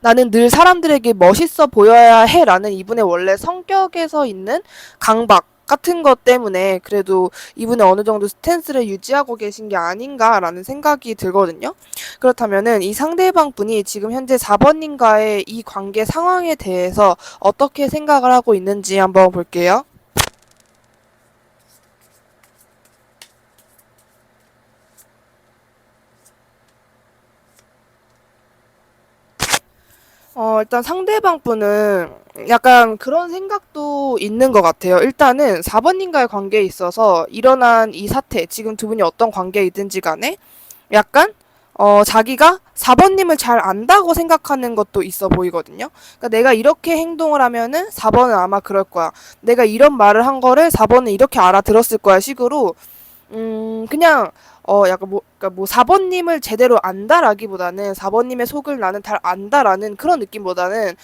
나는 늘 사람들에게 멋있어 보여야 해라는 이분의 원래 성격에서 있는 강박 같은 것 때문에 그래도 이분의 어느 정도 스탠스를 유지하고 계신 게 아닌가라는 생각이 들거든요. 그렇다면은 이 상대방 분이 지금 현재 4번님과의 이 관계 상황에 대해서 어떻게 생각을 하고 있는지 한번 볼게요. 일단 상대방 분은 약간 그런 생각도 있는 것 같아요. 일단은 4번님과의 관계에 있어서 일어난 이 사태, 지금 두 분이 어떤 관계에 있든지 간에 약간 자기가 4번님을 잘 안다고 생각하는 것도 있어 보이거든요. 그러니까 내가 이렇게 행동을 하면은 4번은 아마 그럴 거야. 내가 이런 말을 한 거를 4번은 이렇게 알아들었을 거야 식으로 그냥 약간 그러니까 뭐 4번님을 제대로 안다라기보다는 4번님의 속을 나는 잘 안다라는 그런 느낌보다는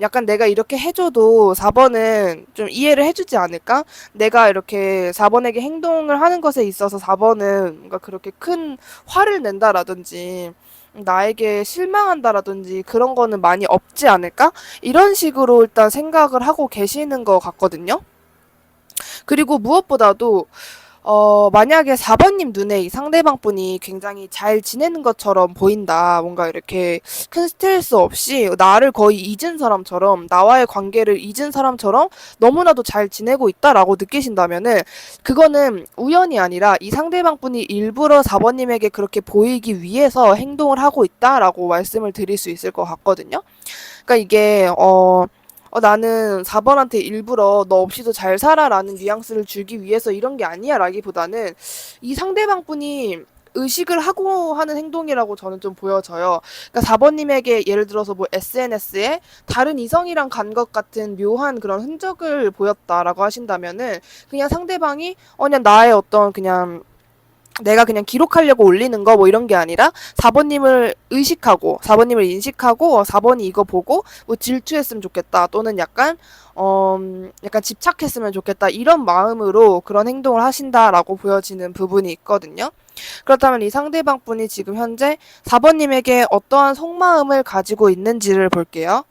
약간 내가 이렇게 해줘도 4번은 좀 이해를 해주지 않을까? 내가 이렇게 4번에게 행동을 하는 것에 있어서 4번은 뭔가 그렇게 큰 화를 낸다라든지 나에게 실망한다라든지 그런 거는 많이 없지 않을까? 이런 식으로 일단 생각을 하고 계시는 것 같거든요. 그리고 무엇보다도 만약에 4번님 눈에 이 상대방 분이 굉장히 잘 지내는 것처럼 보인다. 뭔가 이렇게 큰 스트레스 없이 나를 거의 잊은 사람처럼, 나와의 관계를 잊은 사람처럼 너무나도 잘 지내고 있다라고 느끼신다면은, 그거는 우연이 아니라 이 상대방 분이 일부러 4번님에게 그렇게 보이기 위해서 행동을 하고 있다라고 말씀을 드릴 수 있을 것 같거든요. 그러니까 이게, 나는 4번한테 일부러 너 없이도 잘 살아라는 뉘앙스를 주기 위해서 이런 게 아니야 라기보다는 이 상대방 분이 의식을 하고 하는 행동이라고 저는 좀 보여져요. 그러니까 4번님에게 예를 들어서 뭐 SNS에 다른 이성이랑 간 것 같은 묘한 그런 흔적을 보였다라고 하신다면은 그냥 상대방이 그냥 나의 어떤 그냥 내가 그냥 기록하려고 올리는 거 뭐 이런 게 아니라 4번님을 의식하고 4번님을 인식하고 4번이 이거 보고 뭐 질투했으면 좋겠다 또는 약간 집착했으면 좋겠다 이런 마음으로 그런 행동을 하신다라고 보여지는 부분이 있거든요. 그렇다면 이 상대방 분이 지금 현재 4번님에게 어떠한 속마음을 가지고 있는지를 볼게요.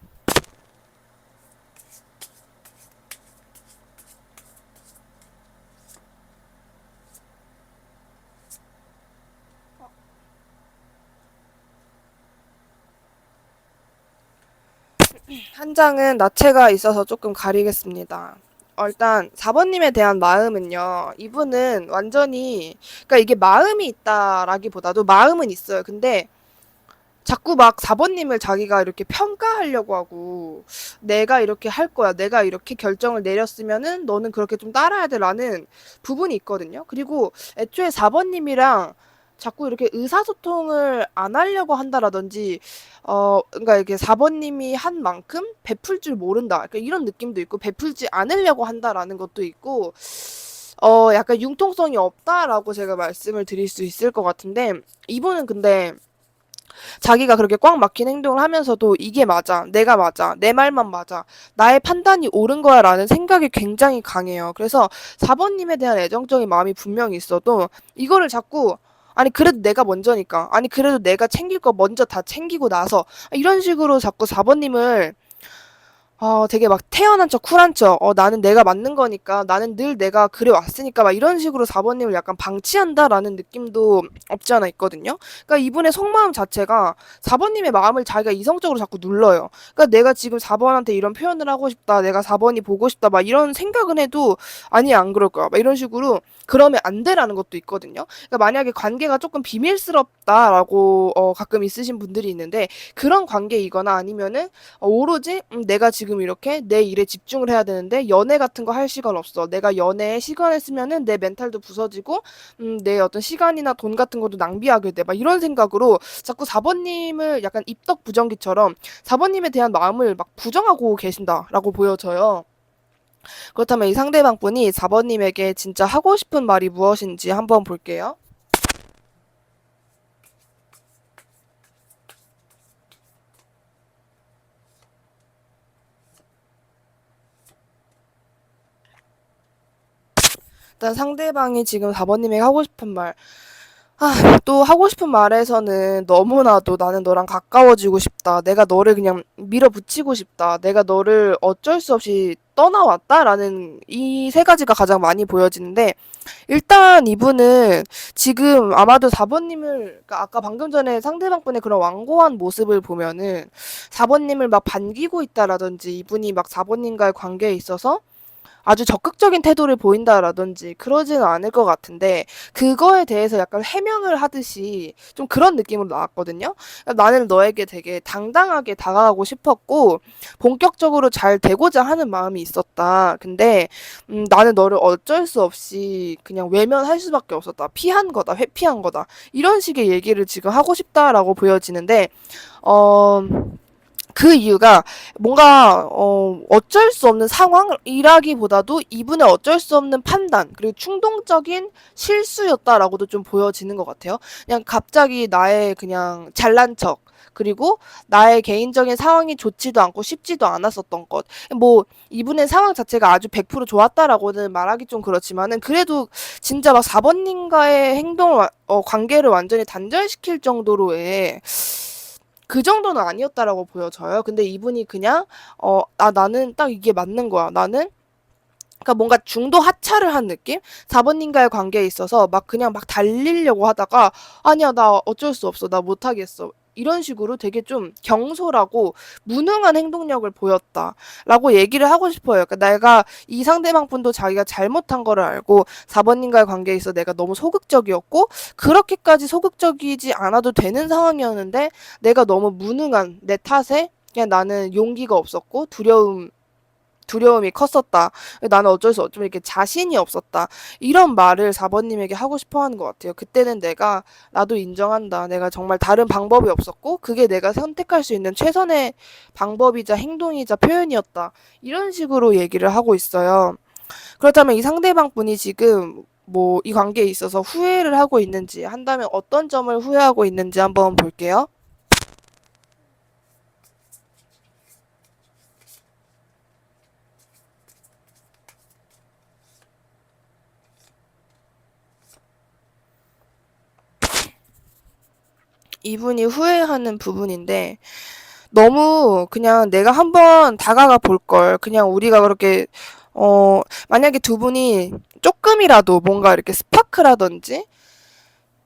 한 장은 나체가 있어서 조금 가리겠습니다. 일단 4번님에 대한 마음은요. 이분은 완전히 그러니까 이게 마음이 있다라기보다도 마음은 있어요. 근데 자꾸 막 4번님을 자기가 이렇게 평가하려고 하고 내가 이렇게 할 거야. 내가 이렇게 결정을 내렸으면은 너는 그렇게 좀 따라야 돼라는 부분이 있거든요. 그리고 애초에 4번님이랑 자꾸 이렇게 의사소통을 안 하려고 한다라든지 그러니까 이게 4번님이 한 만큼 베풀 줄 모른다. 그러니까 이런 느낌도 있고 베풀지 않으려고 한다라는 것도 있고 약간 융통성이 없다라고 제가 말씀을 드릴 수 있을 것 같은데 이분은 근데 자기가 그렇게 꽉 막힌 행동을 하면서도 이게 맞아, 내가 맞아, 내 말만 맞아, 나의 판단이 옳은 거야 라는 생각이 굉장히 강해요. 그래서 4번님에 대한 애정적인 마음이 분명히 있어도 이거를 자꾸 아니 그래도 내가 먼저니까 아니 그래도 내가 챙길 거 먼저 다 챙기고 나서 이런 식으로 자꾸 4번님을 되게 막 태연한 척 쿨한 척 나는 내가 맞는 거니까 나는 늘 내가 그래 왔으니까 막 이런 식으로 4번님을 약간 방치한다라는 느낌도 없지 않아 있거든요. 그러니까 이분의 속마음 자체가 4번님의 마음을 자기가 이성적으로 자꾸 눌러요. 그러니까 내가 지금 4번한테 이런 표현을 하고 싶다, 내가 4번이 보고 싶다 막 이런 생각은 해도 아니 안 그럴 거야 막 이런 식으로 그러면 안 돼라는 것도 있거든요. 그러니까 만약에 관계가 조금 비밀스럽다라고 가끔 있으신 분들이 있는데 그런 관계이거나 아니면은 오로지 내가 지금 이렇게 내 일에 집중을 해야 되는데 연애 같은 거 할 시간 없어. 내가 연애에 시간을 쓰면은 내 멘탈도 부서지고 내 어떤 시간이나 돈 같은 것도 낭비하게 돼. 막 이런 생각으로 자꾸 4번님을 약간 입덕 부정기처럼 4번님에 대한 마음을 막 부정하고 계신다라고 보여져요. 그렇다면 이 상대방 분이 4번님에게 진짜 하고 싶은 말이 무엇인지 한번 볼게요. 일단 상대방이 지금 4번님에게 하고 싶은 말, 또 하고 싶은 말에서는 너무나도 나는 너랑 가까워지고 싶다. 내가 너를 그냥 밀어붙이고 싶다. 내가 너를 어쩔 수 없이 떠나왔다라는 이 세 가지가 가장 많이 보여지는데 일단 이분은 지금 아마도 4번님을 그러니까 아까 방금 전에 상대방분의 그런 완고한 모습을 보면은 4번님을 막 반기고 있다라든지 이분이 막 4번님과의 관계에 있어서 아주 적극적인 태도를 보인다라든지 그러지는 않을 것 같은데 그거에 대해서 약간 해명을 하듯이 좀 그런 느낌으로 나왔거든요. 그러니까 나는 너에게 되게 당당하게 다가가고 싶었고 본격적으로 잘 되고자 하는 마음이 있었다. 근데 나는 너를 어쩔 수 없이 그냥 외면할 수밖에 없었다. 피한 거다. 회피한 거다. 이런 식의 얘기를 지금 하고 싶다라고 보여지는데 어 그 이유가 뭔가 어쩔 수 없는 상황이라기보다도 이분의 어쩔 수 없는 판단 그리고 충동적인 실수였다라고도 좀 보여지는 것 같아요. 그냥 갑자기 나의 그냥 잘난 척 그리고 나의 개인적인 상황이 좋지도 않고 쉽지도 않았었던 것. 뭐 이분의 상황 자체가 아주 100% 좋았다라고는 말하기 좀 그렇지만은 그래도 진짜 막 4번님과의 행동을 관계를 완전히 단절시킬 정도로의 그 정도는 아니었다라고 보여져요. 근데 이분이 그냥 나는 딱 이게 맞는 거야. 나는 그러니까 뭔가 중도 하차를 한 느낌? 4번님과의 관계에 있어서 막 그냥 막 달리려고 하다가 아니야 나 어쩔 수 없어 나 못하겠어 이런 식으로 되게 좀 경솔하고 무능한 행동력을 보였다라고 얘기를 하고 싶어요. 그러니까 내가 이 상대방 분도 자기가 잘못한 거를 알고 4번님과의 관계에 있어 내가 너무 소극적이었고 그렇게까지 소극적이지 않아도 되는 상황이었는데 내가 너무 무능한 내 탓에 그냥 나는 용기가 없었고 두려움이 컸었다. 나는 어쩔 수 없지만 이렇게 자신이 없었다. 이런 말을 4번님에게 하고 싶어 하는 것 같아요. 그때는 나도 인정한다. 내가 정말 다른 방법이 없었고, 그게 내가 선택할 수 있는 최선의 방법이자 행동이자 표현이었다. 이런 식으로 얘기를 하고 있어요. 그렇다면 이 상대방 분이 지금 뭐 이 관계에 있어서 후회를 하고 있는지 한다면 어떤 점을 후회하고 있는지 한번 볼게요. 이분이 후회하는 부분인데, 너무 그냥 내가 한번 다가가 볼 걸. 그냥 우리가 그렇게 만약에 두 분이 조금이라도 뭔가 이렇게 스파크라든지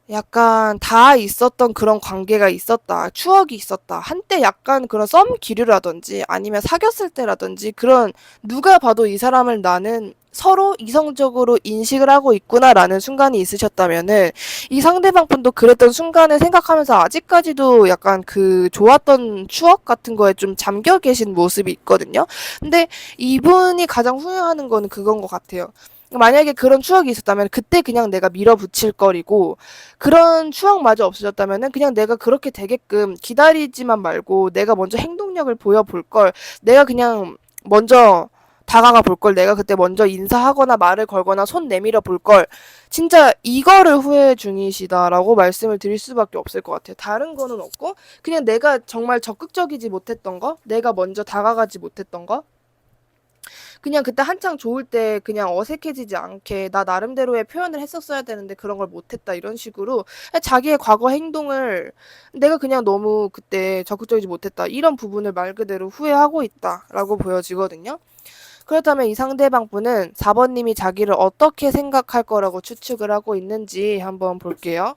약간 다 있었던 그런 관계가 있었다. 추억이 있었다. 한때 약간 그런 썸 기류라든지 아니면 사귀었을 때라든지 그런 누가 봐도 이 사람을 나는 서로 이성적으로 인식을 하고 있구나라는 순간이 있으셨다면은 이 상대방 분도 그랬던 순간을 생각하면서 아직까지도 약간 그 좋았던 추억 같은 거에 좀 잠겨 계신 모습이 있거든요. 근데 이분이 가장 후회하는 거는 그건 것 같아요. 만약에 그런 추억이 있었다면 그때 그냥 내가 밀어붙일 거리고 그런 추억마저 없어졌다면은 그냥 내가 그렇게 되게끔 기다리지만 말고 내가 먼저 행동력을 보여볼 걸 내가 그냥 먼저 다가가 볼 걸, 내가 그때 먼저 인사하거나 말을 걸거나 손 내밀어 볼 걸. 진짜 이거를 후회 중이시다라고 말씀을 드릴 수밖에 없을 것 같아요. 다른 거는 없고 그냥 내가 정말 적극적이지 못했던 거, 내가 먼저 다가가지 못했던 거, 그냥 그때 한창 좋을 때 그냥 어색해지지 않게 나 나름대로의 표현을 했었어야 되는데 그런 걸 못했다, 이런 식으로 자기의 과거 행동을 내가 그냥 너무 그때 적극적이지 못했다, 이런 부분을 말 그대로 후회하고 있다라고 보여지거든요. 그렇다면 이 상대방 분은 4번님이 자기를 어떻게 생각할 거라고 추측을 하고 있는지 한번 볼게요.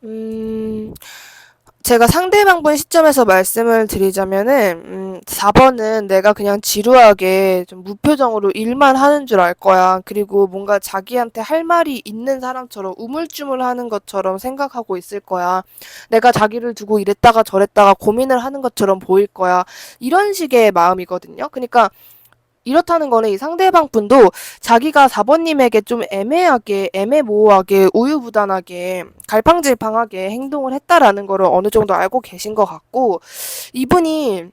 음, 제가 상대방분 시점에서 말씀을 드리자면은 4번은 내가 그냥 지루하게 좀 무표정으로 일만 하는 줄 알 거야. 그리고 뭔가 자기한테 할 말이 있는 사람처럼 우물쭈물하는 것처럼 생각하고 있을 거야. 내가 자기를 두고 이랬다가 저랬다가 고민을 하는 것처럼 보일 거야. 이런 식의 마음이거든요. 그러니까 이렇다는 거는 이 상대방 분도 자기가 4번님에게 좀 애매하게, 애매모호하게, 우유부단하게, 갈팡질팡하게 행동을 했다라는 거를 어느 정도 알고 계신 것 같고, 이분이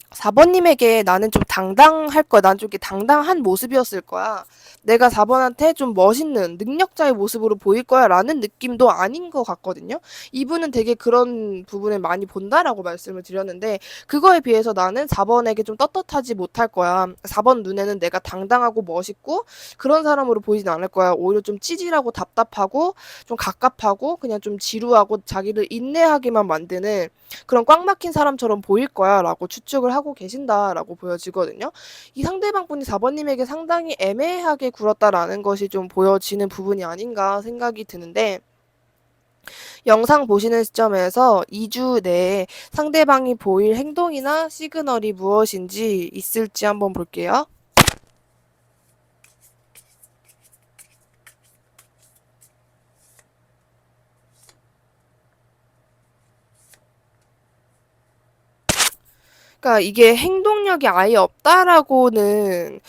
4번님에게 나는 좀 당당할 거야, 난 좀 이렇게 당당한 모습이었을 거야, 내가 4번한테 좀 멋있는 능력자의 모습으로 보일 거야 라는 느낌도 아닌 것 같거든요. 이분은 되게 그런 부분을 많이 본다라고 말씀을 드렸는데, 그거에 비해서 나는 4번에게 좀 떳떳하지 못할 거야, 4번 눈에는 내가 당당하고 멋있고 그런 사람으로 보이진 않을 거야, 오히려 좀 찌질하고 답답하고 좀 갑갑하고 그냥 좀 지루하고 자기를 인내하게만 만드는 그런 꽉 막힌 사람처럼 보일 거야 라고 추측을 하고 계신다라고 보여지거든요. 이 상대방 분이 4번님에게 상당히 애매하게 굴었다라는 것이 좀 보여지는 부분이 아닌가 생각이 드는데, 영상 보시는 시점에서 2주 내에 상대방이 보일 행동이나 시그널이 무엇인지 있을지 한번 볼게요. 그러니까 이게 행동력이 아예 없다라고는,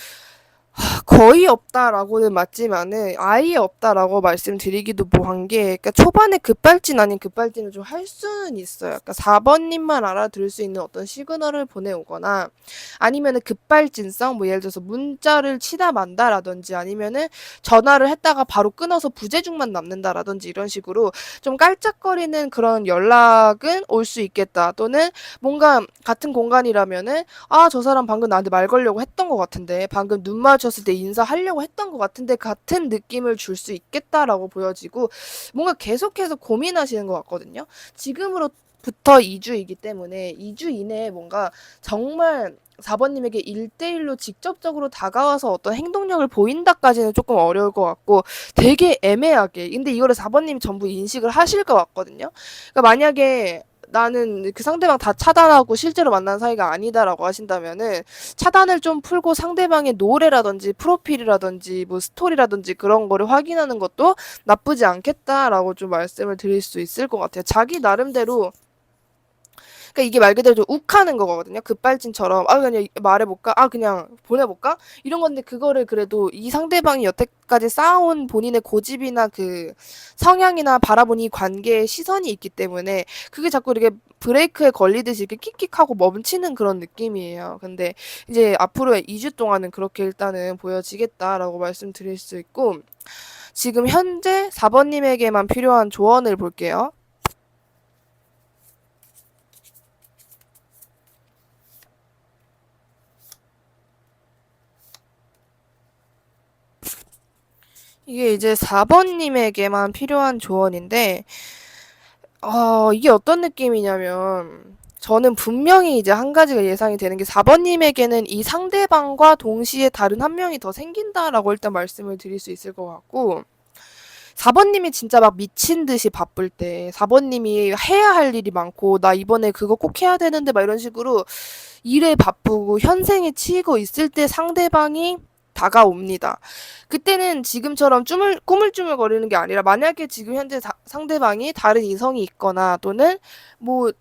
거의 없다라고는 맞지만은 아예 없다라고 말씀드리기도 뭐한 게, 그러니까 초반에 급발진 아닌 급발진을 좀 할 수는 있어요. 그러니까 4번님만 알아들을 수 있는 어떤 시그널을 보내오거나, 아니면은 급발진성, 뭐 예를 들어서 문자를 치다 만다라든지, 아니면은 전화를 했다가 바로 끊어서 부재중만 남는다라든지, 이런 식으로 좀 깔짝거리는 그런 연락은 올 수 있겠다. 또는 뭔가 같은 공간이라면은 저 사람 방금 나한테 말 걸려고 했던 것 같은데, 방금 눈 마주쳤을 때 인사하려고 했던 것 같은데, 같은 느낌을 줄 수 있겠다라고 보여지고, 뭔가 계속해서 고민하시는 것 같거든요. 지금으로부터 2주이기 때문에 2주 이내에 뭔가 정말 4번님에게 1대1로 직접적으로 다가와서 어떤 행동력을 보인다까지는 조금 어려울 것 같고, 되게 애매하게, 근데 이거를 4번님이 전부 인식을 하실 것 같거든요. 그러니까 만약에 나는 그 상대방 다 차단하고 실제로 만난 사이가 아니다라고 하신다면은, 차단을 좀 풀고 상대방의 노래라든지 프로필이라든지 뭐 스토리라든지 그런 거를 확인하는 것도 나쁘지 않겠다라고 좀 말씀을 드릴 수 있을 것 같아요. 자기 나름대로, 그러니까 이게 말 그대로 좀 욱하는 거거든요. 급발진처럼 그냥 말해볼까? 그냥 보내볼까? 이런 건데, 그거를 그래도 이 상대방이 여태까지 쌓아온 본인의 고집이나 그 성향이나 바라보는 이 관계에 시선이 있기 때문에 그게 자꾸 이렇게 브레이크에 걸리듯이 이렇게 킥킥하고 멈추는 그런 느낌이에요. 근데 이제 앞으로 2주 동안은 그렇게 일단은 보여지겠다라고 말씀드릴 수 있고, 지금 현재 4번님에게만 필요한 조언을 볼게요. 이게 이제 4번님에게만 필요한 조언인데, 이게 어떤 느낌이냐면, 저는 분명히 이제 한 가지가 예상이 되는 게, 4번님에게는 이 상대방과 동시에 다른 한 명이 더 생긴다라고 일단 말씀을 드릴 수 있을 것 같고, 4번님이 진짜 막 미친 듯이 바쁠 때, 4번님이 해야 할 일이 많고, 나 이번에 그거 꼭 해야 되는데 막 이런 식으로 일에 바쁘고 현생에 치이고 있을 때 상대방이 다가옵니다. 그때는 지금처럼 꾸물쭈물거리는 게 아니라, 만약에 지금 현재 상대방이 다른 이성이 있거나, 또는 뭐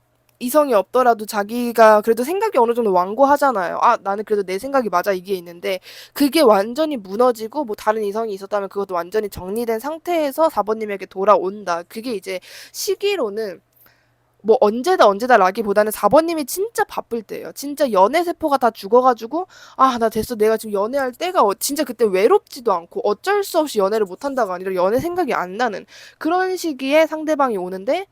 이성이 없더라도 자기가 그래도 생각이 어느 정도 완고하잖아요. 아, 나는 그래도 내 생각이 맞아 이게 있는데 그게 완전히 무너지고 뭐 다른 이성이 있었다면 그것도 완전히 정리된 상태에서 4번님에게 돌아온다. 그게 이제 시기로는 뭐 언제다라기보다는 4번님이 진짜 바쁠 때예요. 진짜 연애 세포가 다 죽어가지고 아, 나 됐어. 내가 지금 연애할 때가 진짜 그때 외롭지도 않고 어쩔 수 없이 연애를 못한다가 아니라 연애 생각이 안 나는 그런 시기에 상대방이 오는데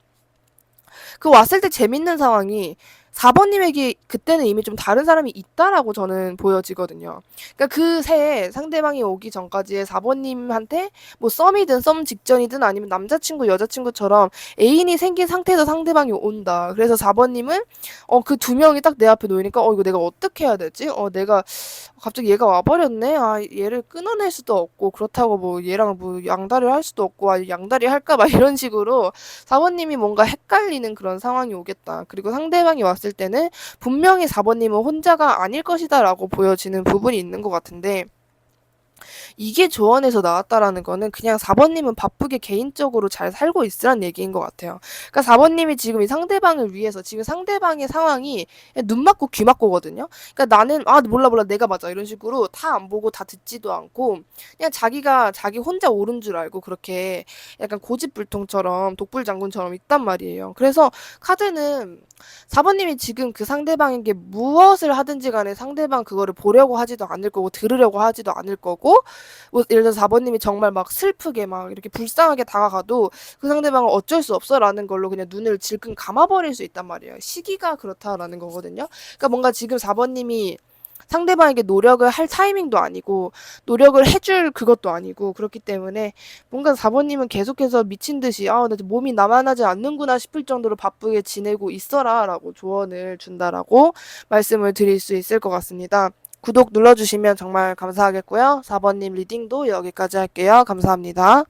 그 왔을 때 재밌는 상황이 4번님에게 그때는 이미 좀 다른 사람이 있다라고 저는 보여지거든요. 그러니까 그 새에 상대방이 오기 전까지의 4번님한테 뭐 썸이든 썸 직전이든 아니면 남자친구, 여자친구처럼 애인이 생긴 상태에서 상대방이 온다. 그래서 4번님은 그 두 명이 딱 내 앞에 놓이니까 이거 내가 어떻게 해야 되지? 내가 갑자기 얘가 와버렸네. 아, 얘를 끊어낼 수도 없고 그렇다고 뭐 얘랑 뭐 양다리를 할 수도 없고 아, 양다리 할까 봐 이런 식으로 사번님이 뭔가 헷갈리는 그런 상황이 오겠다. 그리고 상대방이 왔을 때는 분명히 사번님은 혼자가 아닐 것이다라고 보여지는 부분이 있는 것 같은데 이게 조언에서 나왔다라는 거는 그냥 4번님은 바쁘게 개인적으로 잘 살고 있으란 얘기인 것 같아요. 그러니까 4번님이 지금 이 상대방을 위해서 지금 상대방의 상황이 눈 맞고 귀 맞고거든요. 그러니까 나는 아 몰라 내가 맞아 이런 식으로 다 안 보고 다 듣지도 않고 그냥 자기가 자기 혼자 옳은 줄 알고 그렇게 약간 고집불통처럼 독불장군처럼 있단 말이에요. 그래서 카드는 4번님이 지금 그 상대방에게 무엇을 하든지 간에 상대방 그거를 보려고 하지도 않을 거고 들으려고 하지도 않을 거고 뭐 예를 들어서 4번님이 정말 막 슬프게 막 이렇게 불쌍하게 다가가도 그 상대방은 어쩔 수 없어라는 걸로 그냥 눈을 질끈 감아버릴 수 있단 말이에요. 시기가 그렇다라는 거거든요. 그러니까 뭔가 지금 4번님이 상대방에게 노력을 할 타이밍도 아니고 노력을 해줄 그것도 아니고 그렇기 때문에 뭔가 4번님은 계속해서 미친 듯이 나 몸이 나만하지 않는구나 싶을 정도로 바쁘게 지내고 있어라라고 조언을 준다라고 말씀을 드릴 수 있을 것 같습니다. 구독 눌러주시면 정말 감사하겠고요. 4번님 리딩도 여기까지 할게요. 감사합니다.